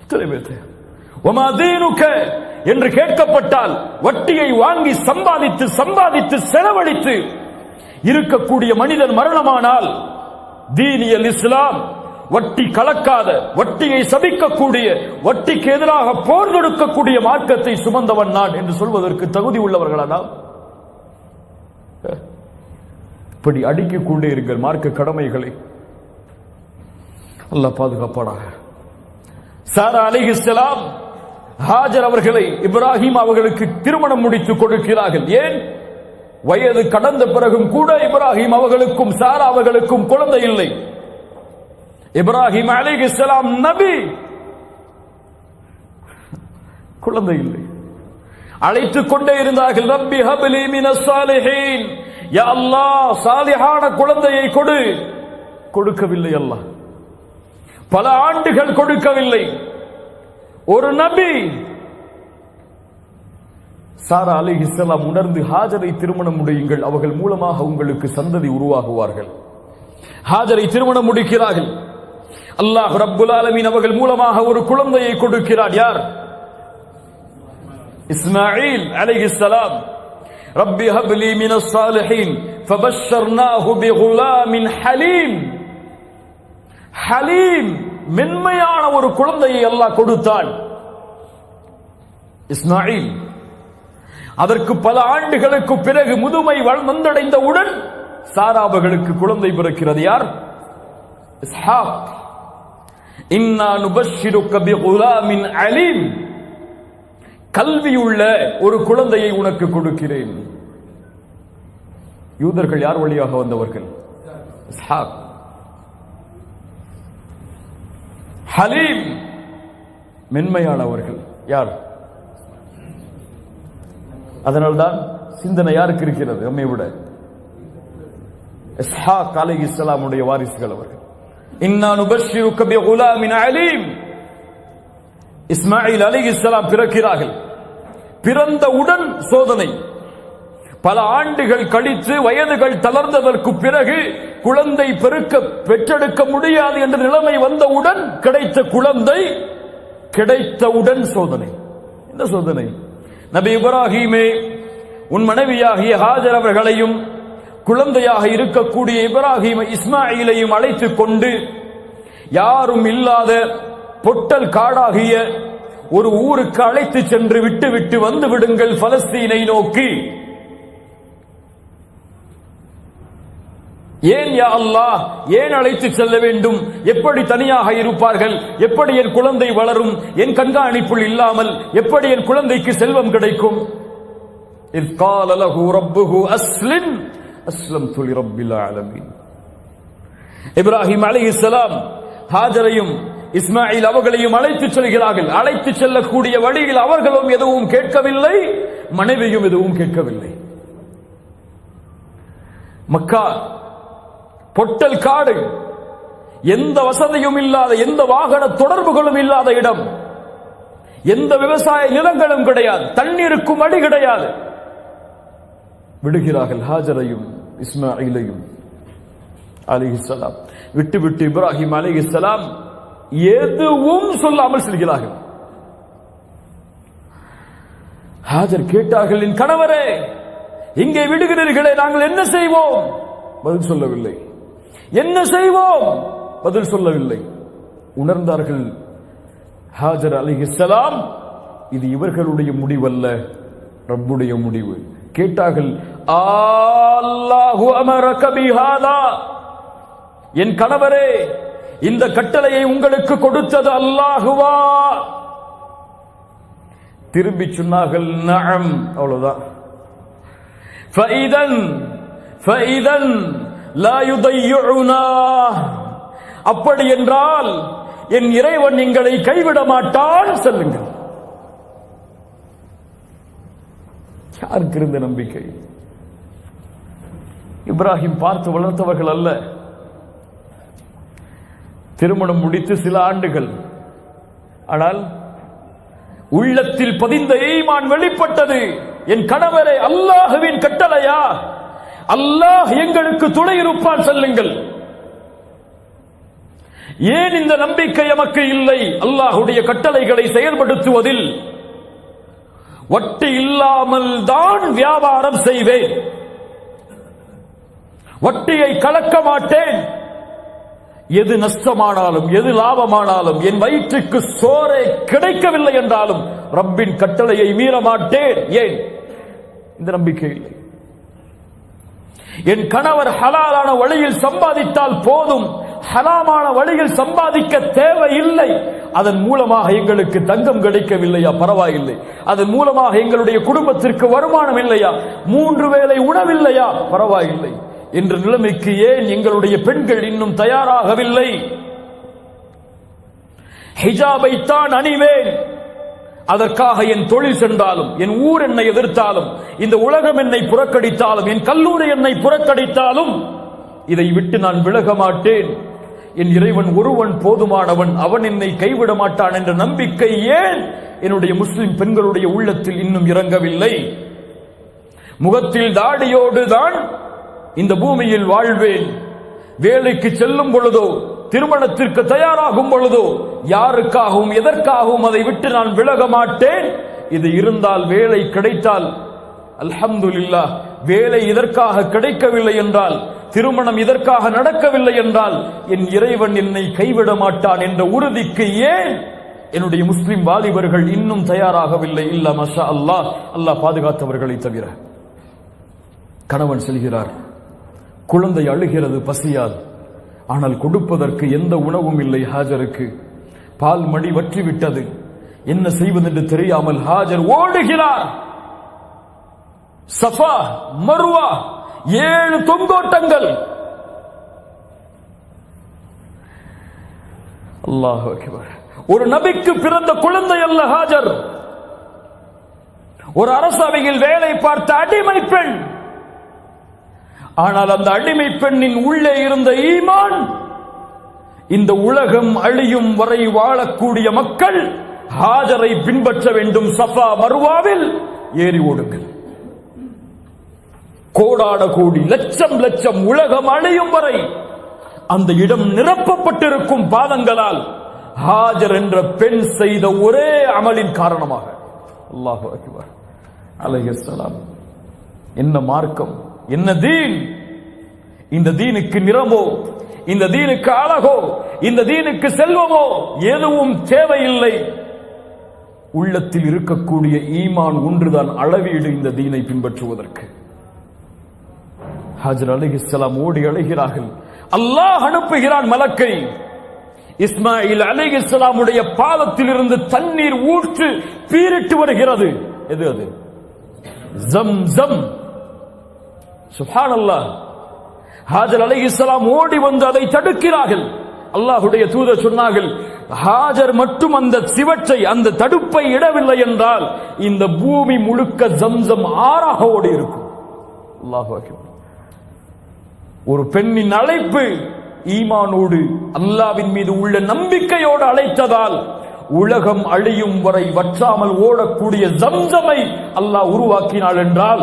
எத்தனை பேர் தயார்? வமா தீனுக்க என்று கேட்கப்பட்டால் வட்டியை வாங்கி சம்பாதித்து செலவழித்து இருக்கக்கூடிய மனிதன் மரணமானால் தீனியல் இஸ்லாம், வட்டி கலக்காத, வட்டியை சபிக்கக்கூடிய, வட்டிக்கு எதிராக போர் தொடுக்கக்கூடிய மார்க்கத்தை சுமந்தவன் நான் என்று சொல்வதற்கு தகுதி உள்ளவர்களா நாம்? இப்படி அடுக்கிக் கொண்டே இருங்கள் மார்க்க கடமைகளை. அல்லாஹ் பாதுகாப்பானாக. சாரா அலைஹிஸ்ஸலாம் ஹாஜர் அவர்களை இப்ராஹிம் அவர்களுக்கு திருமணம் முடித்து கொடுக்கிறார்கள். ஏன்? வயது கடந்த பிறகும் கூட இப்ராஹிம் அவர்களுக்கும் சாரா அவர்களுக்கும் குழந்தை இல்லை. இப்ராஹிம் அலைஹிஸ்ஸலாம் நபி, குழந்தை இல்லை. அழைத்துக் கொண்டே இருந்தார்கள். ரப்பி ஹப்லி மினஸ் சாலிஹீன், யா அல்லாஹ் சாலிஹான குழந்தையை கொடு. கொடுக்கவில்லை அல்லாஹ். பல ஆண்டுகள் கொடுக்கவில்லை. ஒரு நபி. சாரா அலைஹிஸ்ஸலாம் உணர்ந்து ஹாஜரை திருமணம் முடியுங்கள், அவர்கள் மூலமாக உங்களுக்கு சந்ததி உருவாகுவார்கள். ஹாஜரை திருமணம் முடிக்கிறார்கள். அல்லாஹ் ரப்புல் ஆலமீன் அவர்கள் மூலமாக ஒரு குழந்தையை கொடுக்கிறார். யார்? இஸ்மாயில் அலைஹிஸ்ஸலாம். ரப்பி ஹப்லி மினஸ் சாலிஹீன் ஃபபஷர்னாஹு பிகுலாமின் ஹலீம். ஹலீம், மென்மையான ஒரு குழந்தையை அல்லாஹ் கொடுத்தான். இஸ்மாயில். அதற்கு பல ஆண்டுகளுக்கு பிறகு முதுமை வந்தடைந்தவுடன் சாராபர்களுக்கு குழந்தை பிறக்கிறது. யார்? இஸ்ஹாக். இன்னா நுபஷ்ஷிருக பிகுலாமின் அலீம், கல்வியுள்ள ஒரு குழந்தையை உனக்கு கொடுக்கிறேன். யூதர்கள் யார் வழியாக வந்தவர்கள்? இஸ்ஹாக். ஹலீம், மென்மையானவர்கள். யார்? அதனால்தான் சிந்தனை யாருக்கு இருக்கிறது நம்மை விட? இஸ்ஹாக் அலைஹிஸ்ஸலாமுடைய வாரிசுகள் அவர்கள். இன்னா நுபஷ்ஷிருக பிகுலாமின் அலீம். இஸ்மாயில் அலைஹிஸ்ஸலாம் பிறக்கிறார்கள். பிறந்தவுடன் சோதனை. பல ஆண்டுகள் கழித்து வயதுகள் தளர்ந்ததற்கு பிறகு குழந்தை பெற்றெடுக்க முடியாது என்ற நிலைமை வந்தவுடன் கிடைத்த குழந்தை கிடைத்தவுடன் சோதனை. இந்த சோதனை நபி இப்ராஹீமே, உன் மனைவியாகிய ஹாஜர் அவர்களையும் குழந்தையாக இருக்கக்கூடிய இப்ராஹீம் இஸ்மாயிலையும் அழைத்துக் கொண்டு யாரும் இல்லாத பொட்டல் காடாகிய ஒரு ஊருக்கு அழைத்து சென்று விட்டு வந்து விடுங்கள் பலஸ்தீனை நோக்கி. ஏன் யா அல்லாஹ், ஏன் அழைத்து செல்ல வேண்டும்? எப்படி தனியாக இருப்பார்கள்? எப்படி என் குழந்தை வளரும்? என் கண்காணிப்புள் இல்லாமல் எப்படி என் குழந்தைக்கு செல்வம் கிடைக்கும்? இஸ் கால லஹு ரப்புஹு அஸ்லிம் அஸ்லம்து லிரப்பில் ஆலமீன். இப்ராஹிம் அலைஹிஸ்ஸலாம் ஹாஜரையும் இஸ்மாயில் அவர்களையும் அழைத்து செல்கிறார்கள். அழைத்து செல்லக்கூடிய வழியில் அவர்களும் எதுவும் கேட்கவில்லை, மனைவியும் எதுவும் கேட்கவில்லை. மக்கா பொட்டல் காடு, எந்த வசதியும் இல்லாத, எந்த வாகன தொடர்புகளும் இல்லாத இடம், எந்த விவசாய நிலங்களும் கிடையாது, தண்ணீருக்கும் அடி கிடையாது. விடுகிறார்கள் ஹாஜரையும் இஸ்மாயிலையும் அலைஹிஸ்ஸலாம். விட்டு இப்ராஹிம் அலைஹிஸ்ஸலாம் எதுவும் சொல்லாமல் செல்கிறார்கள். ஹாஜர் கேட்டார்கள், என் கணவரே, இங்கே விடுகிறீர்களே, நாங்கள் என்ன செய்வோம்? பதில் சொல்லவில்லை. என்ன செய்வோம்? பதில் சொல்லவில்லை. உணர்ந்தார்கள் ஹாஜர் அலைஹிஸ்ஸலாம், இது இவர்களுடைய முடிவல்ல, ரப்புடைய முடிவு. கேட்டார்கள், அல்லாஹு அமரக பிஹாதா, என் கணவரே, இந்த கட்டளையை உங்களுக்கு கொடுத்தது அல்லாஹுவா? திரும்பி சொன்னார்கள், நஅம். அவ்வளவுதான். ஃபஇதன் லா யுதையுனா, அப்படி என்றால் என் இறைவன் எங்களை கைவிட மாட்டான், செல்லுங்கள். யாருக்கு இருந்த நம்பிக்கை? இப்ராஹிம் பார்த்து வளர்த்தவர்கள் அல்ல. திருமணம் முடித்து சில ஆண்டுகள், ஆனால் உள்ளத்தில் பதிந்த ஈமான் வெளிப்பட்டது. என் கணவரே, அல்லாஹ்வின் கட்டளையா? அல்லாஹ் எங்களுக்கு துணை இருப்பான், செல்லுங்கள். ஏன் இந்த நம்பிக்கை எமக்கு இல்லை? அல்லாஹ்வுடைய கட்டளைகளை செயல்படுத்துவதில் வட்டி இல்லாமல் தான் வியாபாரம் செய்வேன், வட்டியை கலக்க மாட்டேன். எது நஷ்டமானாலும் எது லாபமானாலும் என் வயிற்றுக்கு சோறே கிடைக்கவில்லை என்றாலும் ரப்பின் கட்டளையை மீற மாட்டேன். ஏன்? இந்த நம்பிக்கை இல்லை. என் கணவர் ஹலாலான வழியில் சம்பாதித்தால் போதும், ஹராமான வழியில் சம்பாதிக்க தேவையில்லை. அதன் மூலமாக எங்களுக்கு தங்கம் கிடைக்கவில்லையா, பரவாயில்லை. அதன் மூலமாக எங்களுடைய குடும்பத்திற்கு வருமானம் இல்லையா, 3 வேளை உணவில்லையா, பரவாயில்லை என்ற நிலைமைக்கு ஏன் எங்களுடைய பெண்கள் இன்னும் தயாராகவில்லை? ஹிஜாபை தான் அணிவேன், அதற்காக என் தொழில் சென்றாலும், என் ஊர் என்னை எதிர்த்தாலும், இந்த உலகம் என்னை புறக்கணித்தாலும், என் கல்லூரி என்னை புறக்கணித்தாலும் இதை விட்டு நான் விலக மாட்டேன். என் இறைவன் ஒருவன் போதுமானவன், அவன் என்னை கைவிட மாட்டான் என்ற நம்பிக்கை ஏன் என்னுடைய முஸ்லிம் பெண்களுடைய உள்ளத்தில் இன்னும் இறங்கவில்லை? முகத்தில் தாடியோடு தான் இந்த பூமியில் வாழ்வேன், வேலைக்கு செல்லும் பொழுதோ திருமணத்திற்கு தயாராகும் பொழுதோ யாருக்காகவும் எதற்காகவும் அதை விட்டு நான் விலக மாட்டேன். இது இருந்தால், வேலை கிடைத்தால் அல்ஹம்துலில்லாஹ். வேலை இதற்காக கிடைக்கவில்லை என்றால், திருமணம் இதற்காக நடக்கவில்லை என்றால் என் இறைவன் என்னை கைவிட மாட்டான் என்ற உறுதிக்கு ஏன் என்னுடைய முஸ்லிம் வாலிபர்கள் இன்னும் தயாராகவில்லை? இல்ல மஷா அல்லாஹ், அல்லாஹ் பாதுகாத்தவர்களை தவிர. கணவன் செல்கிறார், குழந்தை அழுகிறது பசியால், ஆனால் கொடுப்பதற்கு எந்த உணவும் இல்லை. ஹாஜருக்கு பால் மடி வற்றிவிட்டது, என்ன செய்வதென்று தெரியாமல் ஹாஜர் ஓடுகிறார். சஃபா மர்வா 7 தொங்கோட்டங்கள். அல்லாஹ் அக்பர். ஒரு நபிக்கு பிறந்த குழந்தை அல்ல ஹாஜர், ஒரு அரசவையில் வேலை பார்த்த அடிமை பெண். ஆனால் அந்த அடிமை பெண்ணின் உள்ளே இருந்த ஈமான், இந்த உலகம் அழியும் வரை வாழக்கூடிய மக்கள் ஹாஜரை பின்பற்ற வேண்டும். சஃபா மர்வாவில் ஏறி ஓடுங்கள். கோடான கோடி, லட்சம் லட்சம், உலகம் அழியும் வரை அந்த இடம் நிரப்பப்பட்டிருக்கும் பாதங்களால் ஹாஜர் என்ற பெண் செய்த ஒரே அமலின் காரணமாக. அல்லாஹு அக்பர். அலைஹிஸ்ஸலாம். என்ன மார்க்கம், என்ன தீன்! இந்த தீனுக்கு நிறமோ, இந்த தீனுக்கு அழகோ, இந்த தீனுக்கு செல்வமோ எதுவும் தேவையில்லை. உள்ளத்தில் இருக்கக்கூடிய ஈமான் ஒன்றுதான் அளவீடு இந்த தீனை பின்பற்றுவதற்கு. ஹாஜர் அலைஹிஸ்ஸலாம் ஓடி அழைகிறார்கள். அல்லாஹ் அனுப்புகிறான் மலக்கை. இஸ்மாயில் அலைஹிஸ்ஸலாமுடைய பாதத்தில் இருந்து தண்ணீர் ஊற்று பீரிட்டு வருகிறது. எது அது? ஜம்ஸம். சுப்ஹானல்லாஹ். ஹாஜர் அலைஹிஸ்ஸலாம் ஓடி வந்து அதை தடுக்கிறார்கள். அல்லாஹ்வுடைய தூதர் சொன்னார்கள், ஹாஜர் மட்டும் அந்த சிவற்றை, அந்த தடுப்பை இடவில்லை என்றால் இந்த பூமி முழுக்க ஜம்ஸம் ஆறாக ஓடி இருக்கும். அல்லாஹு அக்பர். ஒரு பெண்ணின் அழைப்பு ஈமானோடு, அல்லாஹ்வின் மீது உள்ள நம்பிக்கையோடு அழைத்ததால் உலகம் அழியும் வரை வற்றாமல் ஓடக்கூடிய ஜம்ஸமை அல்லாஹ் உருவாக்கினாள் என்றால்,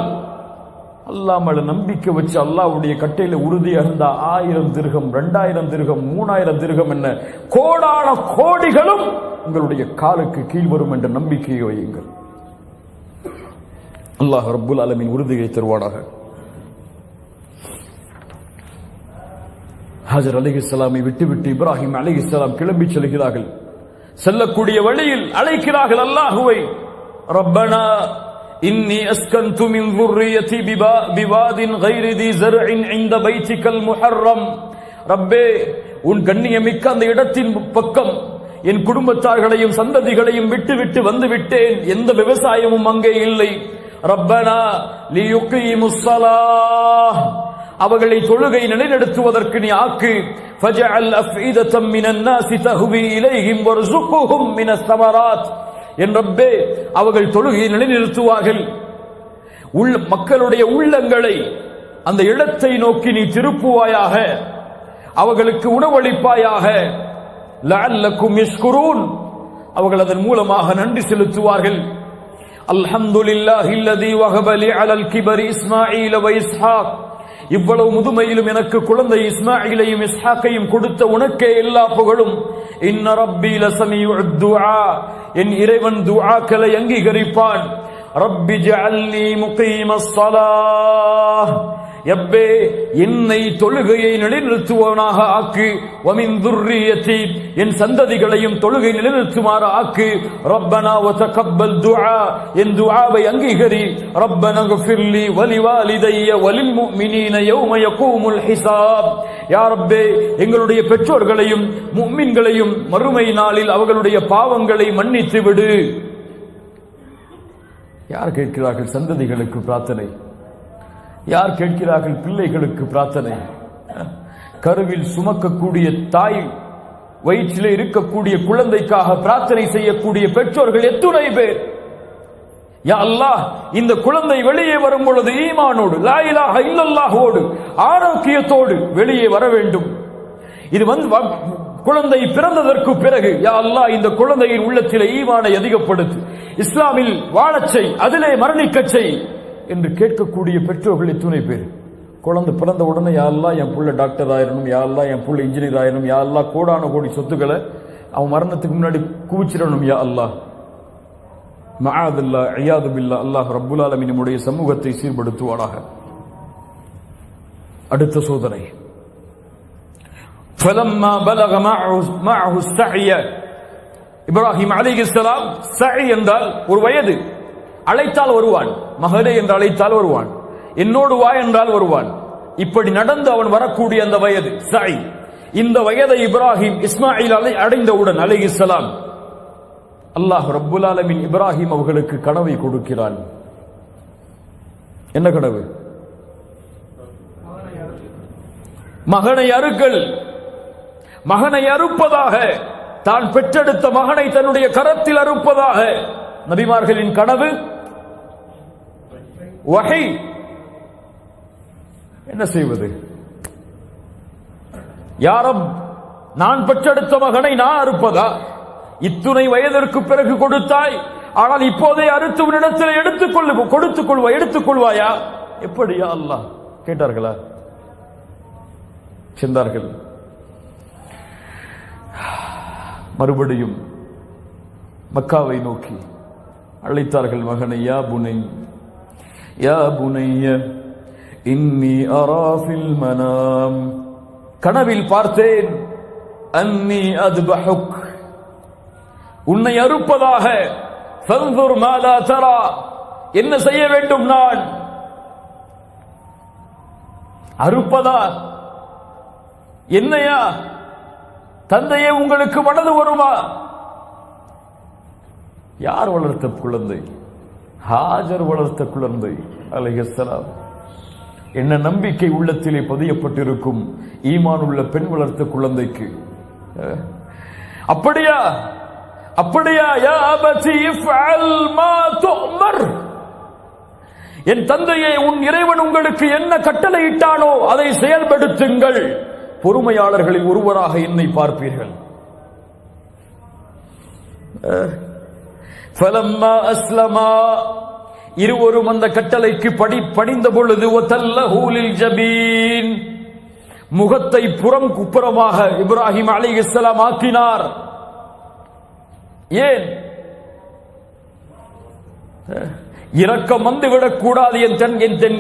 அல்லாஹ் மேல நம்பிக்கை வச்சு அல்லாஹ்வுடைய கட்டையில உறுதியா இருந்தா 1000 திர்ஹம், 2000 திர்ஹம், 3000 திர்ஹம் என்ன கோடான கோடிகளும் உங்களுடைய காலுக்கு கீழ் வரும் என்ற நம்பிக்கையை வையுங்கள். அல்லாஹ் ரப்புல் ஆலமீன் உறுதியை தருவானாக. ஹாஜர் அலைஹிஸ்ஸலாமை விட்டுவிட்டு இப்ராஹிம் அலைஹிஸ்ஸலாம் கிளம்பி செல்கிறார்கள். செல்லக்கூடிய வழியில் அழைக்கிறார்கள் அல்லாஹுவை. ரப்பனா இன்னி அஸ்கன்து மின் ذُرِّيَّتِي بِوَادٍ غَيْرِ ذِي زَرْعٍ عِندَ بَيْتِكَ الْمُحَرَّمْ. ரப்பே, உன் கண்ணியமிக்க அந்த இடத்தின் பக்கம் என் குடும்பத்தார்களையும் சந்ததிகளையும் விட்டு வந்து விட்டேன். எந்த விவசாயமும் அங்கே இல்லை. ரப்பனா லியுகீமுஸ் ஸலாஹ், அவர்களை தொழுகை நிலைநிறுத்துவதற்கு நீ ஆக்கு. ஃபஜஅல் அஃஇதத்தம் மினன் நாஸி தஹ்வி இலைஹிம் வர்ஸுக்ஹும் மினஸ் ஸமராத். என் ரப்பே, அவர்கள் தொழுகையை நிலைநிறுத்துவார்கள். மக்களுடைய உள்ளங்களை அந்த இடத்தை நோக்கி நீ திருப்புவாயாக, அவர்களுக்கு உணவளிப்பாயாக. லஅல்லக்கும் யஷ்குரூன், அவர்கள் அதன் மூலமாக நன்றி செலுத்துவார்கள். அல்ஹம்துலில்லாஹில்லதீ வஹப லி அலல் கிபரி இஸ்மாஈல வ இஸ்ஹாக். இவ்வளவு முதுமையிலும் எனக்கு குழந்தை இஸ்மாயிலையும் இஸ்ஹாக்கையும் கொடுத்த உனக்கே எல்லா புகழும். இன்ன ரப்பி லஸமீஉத் துஆ, என் இறைவன் துஆக்களை அங்கீகரிப்பான். ரப்பி ஜஅல்னி முகீமஸ் ஸலாஹ், எப்பே என்னை தொழுகையை நிலைநிறுத்துவனாக ஆக்கு, வமின் துர்ரியத்தி என் சந்ததிகளையும் தொழுகை நிலைநிறுத்துமாறு ஆக்கு, ரப்பனா வதகப்பல் துஆ என் துஆவை அங்கீகரி, ரப்பனா ஃபிர்லி வலிவாலிதைய வலில் முஃமினீன யௌம யகூமுல் ஹிசாப். யா ரப்பே எங்களுடைய பெற்றோர்களையும் முஃமின்களையும் மறுமை நாளில் அவர்களுடைய பாவங்களை மன்னித்து விடு. யார் கேட்கிறார்கள் சந்ததிகளுக்கு பிரார்த்தனை? யார் கேட்கிறார்கள் பிள்ளைகளுக்கு பிரார்த்தனை? கருவில் சுமக்கக்கூடிய தாய், வயிற்றிலே இருக்கக்கூடிய குழந்தைக்காக பிரார்த்தனை செய்யக்கூடிய பெற்றோர்கள் எத்துணை பேர்? யா அல்லாஹ், இந்த குழந்தை வெளியே வரும் பொழுது ஈமானோடு, லா இலாஹ இல்லல்லாஹோடு, ஆரோக்கியத்தோடு வெளியே வர வேண்டும். இது குழந்தை பிறந்ததற்கு பிறகு யா அல்லாஹ் இந்த குழந்தையின் உள்ளத்திலே ஈமானை அதிகப்படுத்து, இஸ்லாமில் வாழச்சை, அதிலே மரணிக்கச்சை என்று கேட்கக்கூடிய பெற்றோர்கள் எத்துணை பேர்? குழந்தை பிறந்த உடனே யா அல்லாஹ் என் புள்ள டாக்டர் ஆயிரணும், யா அல்லாஹ் என் புள்ள இன்ஜினியர் ஆயிரணும், யா அல்லாஹ் கோடான கோடி சொத்துக்களை அவன் மரணத்துக்கு முன்னாடி குவிச்சிடணும் யா அல்லாஹ். மஆதுல்லாஹ் இயாது பில்லாஹ். அல்லாஹ் ரப்புல் ஆலமீன் நம்முடைய சமூகத்தை சீர்படுத்துவானாக. அடுத்த சோதனை, فلما بلغ معه السعي இப்ராஹிம் அலைஹிஸ்ஸலாம், சஇ என்றால் ஒரு வயது, அழைத்தால் வருவான், மகனே என்று அழைத்தால் வருவான், என்னோடு வா என்றால் வருவான். இப்படி நடந்து அவன் வரக்கூடிய அந்த வயது சஇ. இந்த வயதை இப்ராஹிம் இஸ்மாயில் அடைந்தவுடன் அலைஹிஸ்ஸலாம், அல்லாஹ் ரப்புல் ஆலமீன் இப்ராஹிம் அவர்களுக்கு கனவை கொடுக்கிறான். என்ன கனவு? மகனை அறுக்கல், மகனை அறுப்பதாக, தான் பெற்றெடுத்த மகனை தன்னுடைய கரத்தில் அறுப்பதாக நபிமார்களின் கனவு. வஹி. என்ன செய்வது? யா ரப், நான் பெற்றெடுத்த மகனை நான் அறுப்பதா? இத்துணை வயதிற்கு பிறகு கொடுத்தாய், ஆனால் இப்போதே அறுத்து உன்னிடத்தில் எடுத்துக்கொள்வாயா? எப்படியா அல்லாஹ் கேட்டார்களா? சென்றார்கள். மறுபடியும் மக்காவை நோக்கி அழைத்தார்கள் மகனை. யா புனை, யா புனைய இன்னி அரா ஃபில் மனாம், கனவில் பார்த்தேன், அன்னி அத்பஹுக், உன்னை அறுப்பதாக, ஃபன்துர் மாலா தரா, என்ன செய்ய வேண்டும் நான்? அறுப்பதா? என்னையா? தந்தையே உங்களுக்கு மனது வருமா? யார் வளர்த்த குழந்தை? ஹாஜர் வளர்த்த குழந்தை அலைஹிஸ்ஸலாம். என்ன நம்பிக்கை உள்ளத்திலே பதியப்பட்டிருக்கும் ஈமான் உள்ள பெண் வளர்த்த குழந்தைக்கு. அப்படியா? அப்படியா? யா அபதி இஃஅல் மா துஅமர், என் தந்தையே உன் இறைவன் உங்களுக்கு என்ன கட்டளையிட்டானோ அதை செயல்படுத்துங்கள், பொறுமையாளர்களில் ஒருவராக என்னை பார்ப்பீர்கள். ஃபலம்மா அஸ்லமா, இருவரும் அந்த கட்டளைக்கு பணிந்த பொழுது, வதல்லஹு லில் ஜபீன், முகத்தை புறமாக இப்ராஹிம் அலைஹிஸ்ஸலாம் ஆக்கினார். ஏன்? இரக்கம் வந்துவிடக் கூடாது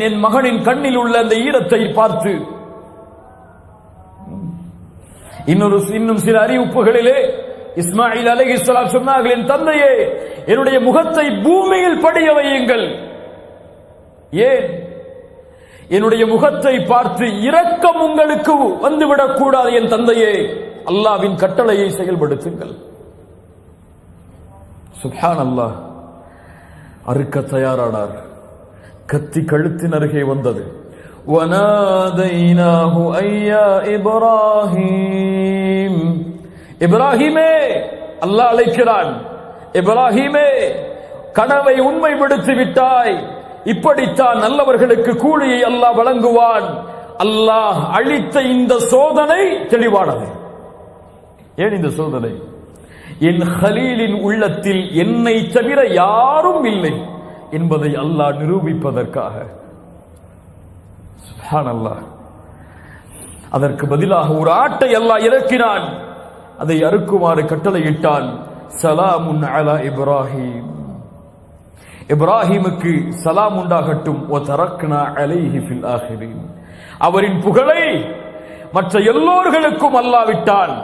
என் மகனின் கண்ணில் உள்ள அந்த ஈரத்தை பார்த்து. இன்னும் சில அறிவிப்புகளிலே இஸ்மாயில் அலைஹிஸ்ஸலாம் சொன்னார்கள், என் தந்தையே என்னுடைய முகத்தை பூமியில் படிய வையுங்கள். ஏன்? என்னுடைய முகத்தை பார்த்து இரக்கம் உங்களுக்கு வந்துவிடக் கூடாது என் தந்தையே, அல்லாஹ்வின் கட்டளையை செயல்படுத்துங்கள். சுப்ஹானல்லாஹ். அறுக்க தயாரானார். கத்தி கழுத்தின் அருகே வந்தது. வனாதைனாஹு ஐயா இப்ராஹீம், இப்ராஹிமே, அல்லாஹ் அழைக்கிறான். இப்ராஹிமே, கனவை உண்மைப்படுத்தி விட்டாய், இப்படித்தான் நல்லவர்களுக்கு கூலியை அல்லாஹ் வழங்குவான். அல்லாஹ் அளித்த இந்த சோதனை தெளிவானது. ஏன் இந்த சோதனை? என் ஹலீலின் உள்ளத்தில் என்னை தவிர யாரும் இல்லை என்பதை அல்லாஹ் நிரூபிப்பதற்காக. சுப்ஹானல்லாஹ். அதற்கு பதிலாக ஒரு ஆட்டை அல்லாஹ் இறக்கினான். அதை அறுக்குமாறு கட்டளையிட்டான். சலாமுன் அலா இப்ராஹிம், இப்ராஹிமுக்கு சலாம் உண்டாகட்டும். வதரக்னா அலைஹி ஃபில் ஆகிரீன். அவரின் புகழை மற்ற எல்லோர்களுக்கும் அல்லாஹ் விட்டான்.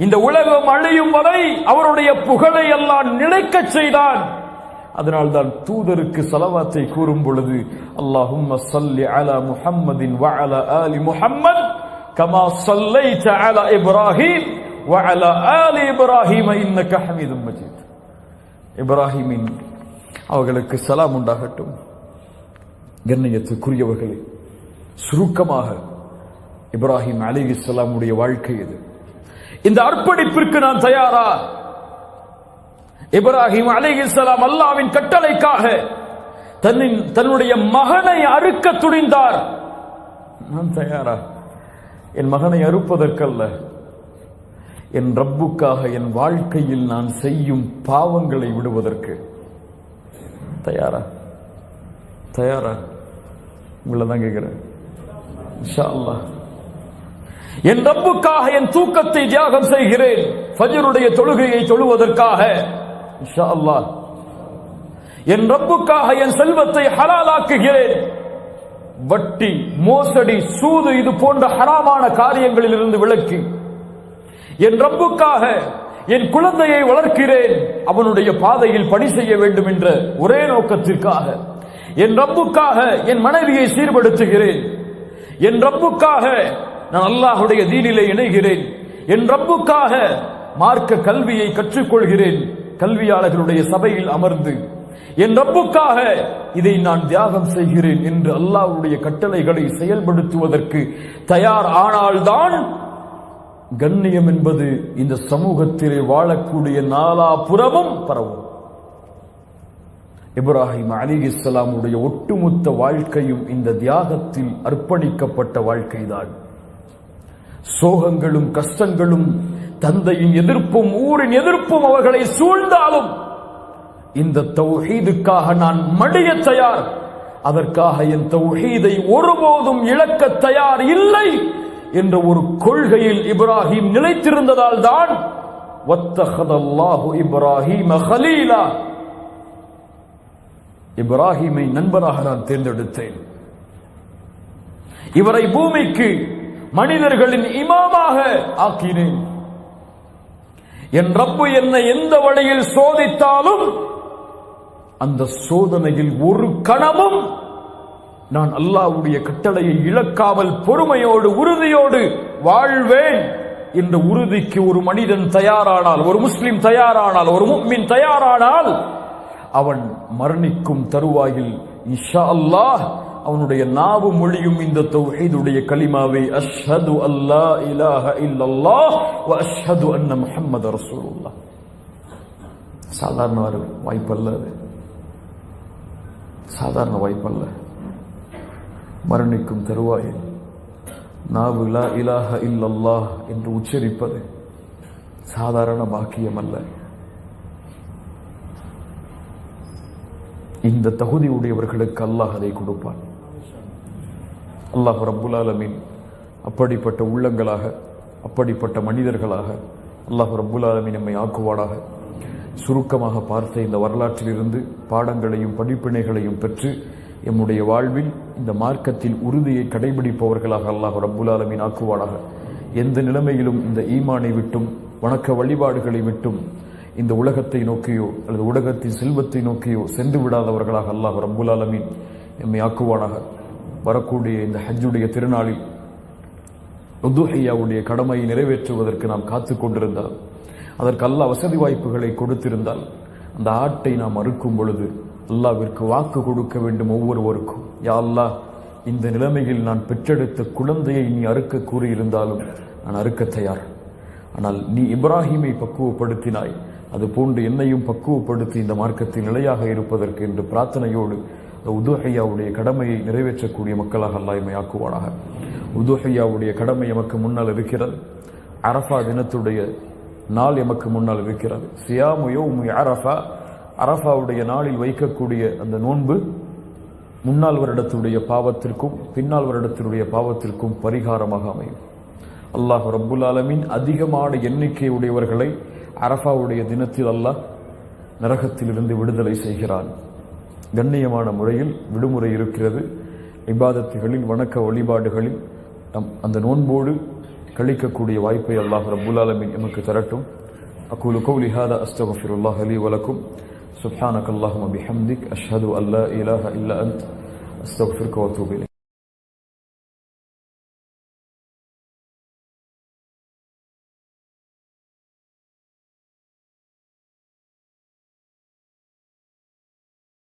இந்த உலகம் அழியும் வரை அவருடைய புகழை அல்லாஹ் நிலைக்கச் செய்தான். அதனால்தான் தூதருக்கு ஸலவாத்தை கூறும் பொழுது அல்லாஹும்ம ஸல்லி அலா முஹம்மதின் வ அலா ஆலி முஹம்மத் கமா ஸல்லைத அலா இப்ராஹீம் வ அலா ஆலி இப்ராஹீம் இன்னக ஹமீதும் மஜீத். இப்ராஹிமின் அவர்களுக்கு சலாம் உண்டாகட்டும். கண்ணியத்துக்குரியவர்களே, சுருக்கமாக இப்ராஹிம் அலைஹிஸ்ஸலாமுடைய வாழ்க்கை இது. இந்த அர்ப்பணிப்பிற்கு நான் தயாரா? இப்ராஹிம் அலைஹிஸ்ஸலாம் அல்லாஹ்வின் கட்டளைக்காக தன்னுடைய மகனை அறுக்க துணிந்தார். நான் தயாரா? என் மகனை அறுப்பதற்கல்ல, என் ரப்புக்காக என் வாழ்க்கையில் நான் செய்யும் பாவங்களை விடுவதற்கு தயாரா? தயாரா? உங்களை தான் கேட்கிறேன். இன்ஷா அல்லாஹ் என் ரப்புக்காக என் தூக்கத்தை தியாகம் செய்கிறேன், ஃபஜ்ருடைய தொழுகையை தொழுவதற்காக. இன்ஷா அல்லாஹ் என் ரப்புக்காக என் செல்வத்தை ஹலாலாக்குகிறேன். வட்டி, மோசடி, சூது இது போன்ற ஹராமான காரியங்களில் இருந்து விலக்கி என் ரப்புக்காக என் குழந்தையை வளர்க்கிறேன், அவனுடைய பாதையில் பணி செய்ய வேண்டும் என்ற ஒரே நோக்கத்திற்காக. என் ரப்புக்காக என் மனைவியை சீர்படுத்துகிறேன். என் ரப்புக்காக நான் அல்லாஹ்வுடைய தீனிலே இணைகிறேன். என் ரப்புக்காக மார்க்க கல்வியை கற்றுக்கொள்கிறேன், கல்வியாளர்களுடைய சபையில் அமர்ந்து. என் ரப்புக்காக இதை நான் தியாகம் செய்கிறேன் என்று அல்லாஹ்வுடைய கட்டளைகளை செயல்படுத்துவதற்கு தயார் ஆனால்தான் கண்ணியம் என்பது இந்த சமூகத்திலே வாழக்கூடிய நாலாபுறமும் பரவும். இப்ராஹிம் அலைஹிஸ்ஸலாமுடைய ஒட்டுமொத்த வாழ்க்கையும் இந்த தியாகத்தில் அர்ப்பணிக்கப்பட்ட வாழ்க்கைதான். சோகங்களும் கஷ்டங்களும், தந்தையின் எதிர்ப்பும் ஊரின் எதிர்ப்பும் அவர்களை சூழ்ந்தாலும் இந்த தௌஹீதுக்காக நான் மடிய தயார், அதற்காக என் தௌஹீதை ஒருபோதும் இழக்க தயார் இல்லை என்ற ஒரு கொள்கையில் இப்ராஹிம் நிலைத்திருந்ததால் தான் வத்தஹதல்லாஹு இப்ராஹீம கலீலா, இப்ராஹிமை நண்பராக நான் தேர்ந்தெடுத்தேன். இவரை பூமிக்கு மனிதர்களின் இமாமாக ஆக்கினேன். என் ரப்பு என்னை எந்த வழியில் சோதித்தாலும் அந்த சோதனையில் ஒரு கணமும் நான் அல்லாஹ்வுடைய கட்டளையை இழக்காமல் பொறுமையோடு உறுதியோடு வாழ்வேன் என்ற உறுதிக்கு ஒரு மனிதன் தயாரானால், ஒரு முஸ்லிம் தயாரானால், ஒரு முஃமின் தயாரானால், அவன் மரணிக்கும் தருவாயில் இன்ஷா அல்லாஹ் அவனுடைய நாவு மொழியும் இந்த தௌஹீதுடைய கலிமாவை அஷ்ஹது அல்லா இலாஹ இல்லல்லாஹ் வ அஷ்ஹது அன்ன முஹம்மத ரசூலுல்லாஹ். சாதாரண வாய்ப்பல்ல, சாதாரண வாய்ப்பல்ல. மரணிக்கும் தருவாயில் நாவு லா இலாஹ இல்லல்லாஹ் என்று உச்சரிப்பது சாதாரண பாக்கியம் அல்ல. இந்த தகுதி உடையவர்களுக்கு அல்லாஹ் அதை கொடுப்பான். அல்லாஹ் ரப்புல் ஆலமீன் அப்படிப்பட்ட உள்ளங்களாக, அப்படிப்பட்ட மனிதர்களாக அல்லாஹ் ரப்புல் ஆலமீன் நம்மை ஆக்குவானாக. சுருக்கமாக பார்த்த இந்த வரலாற்றிலிருந்து பாடங்களையும் படிப்பினைகளையும் பெற்று எம்முடைய வாழ்வில் இந்த மார்க்கத்தில் உறுதியை கடைபிடிப்பவர்களாக அல்லாஹ் ரப்புல் ஆலமீன் ஆக்குவானாக. எந்த நிலைமையிலும் இந்த ஈமானை விட்டும் வணக்க வழிபாடுகளை விட்டும் இந்த உலகத்தை நோக்கியோ அல்லது உலகத்தின் செல்வத்தை நோக்கியோ சென்று விடாதவர்களாக அல்லாஹ் ரப்புல் ஆலமீன் எம்மை ஆக்குவானாக. வரக்கூடிய இந்த ஹஜ்ஜுடைய திருநாளில் உதுஹியாவுடைய கடமையை நிறைவேற்றுவதற்கு நாம் காத்து கொண்டிருந்தால், அதற்கு அல்லாஹ் வசதி வாய்ப்புகளை கொடுத்திருந்தால், அந்த ஆட்டை நாம் அறுக்கும் பொழுது அல்லாஹ்விற்கு வாக்கு கொடுக்க வேண்டும் ஒவ்வொருவருக்கும். யா அல்லாஹ், இந்த நிலைமையில் நான் பெற்றெடுத்த குழந்தையை நீ அறுக்க கூறியிருந்தாலும் நான் அறுக்க தயார். ஆனால் நீ இப்ராஹிமை பக்குவப்படுத்தினாய், அது போன்று என்னையும் பக்குவப்படுத்தி இந்த மார்க்கத்தில் நிலையாக இருப்பதற்கு என்று பிரார்த்தனையோடு உதுஹியாவுடைய கடமையை நிறைவேற்றக்கூடிய மக்களாக அல்லாஹ் எம்மை ஆக்குவானாக. உதுஹியாவுடைய கடமை எமக்கு முன்னால் இருக்கிறது. அரஃபா தினத்துடைய நாள் எமக்கு முன்னால் இருக்கிறது. சியாமு யௌமி அரஃபா, அரஃபாவுடைய நாளில் வைக்கக்கூடிய அந்த நோன்பு முன்னாள் வருடத்துடைய பாவத்திற்கும் பின்னால் வருடத்தினுடைய பாவத்திற்கும் பரிகாரமாக அமையும். அல்லாஹ் ரப்புல் ஆலமீன் அதிகமான எண்ணிக்கை உடையவர்களை அரஃபாவுடைய தினத்தில் அல்லாஹ் நரகத்திலிருந்து விடுதலை செய்கிறான். கண்ணியமான முறையில் விடுமுறை இருக்கிறது. இபாதத்துகளில், வணக்க வழிபாடுகளில் அந்த நோன்போடு கழிக்கக்கூடிய வாய்ப்பை அல்லாஹ் ரப்புல் ஆலமீன் எமக்கு தரட்டும். அகூலு கௌலி ஹாதா அஸ்தக்ஃபிருல்லாஹ் லீ வ லக்கும். சுப்ஹானக அல்லாஹும்ம பிஹம்திக் அஷ்ஹது அன் லா இலாஹா இல்லா அன்த அஸ்தக்ஃபிருக வ அத்தூபு இலைக்.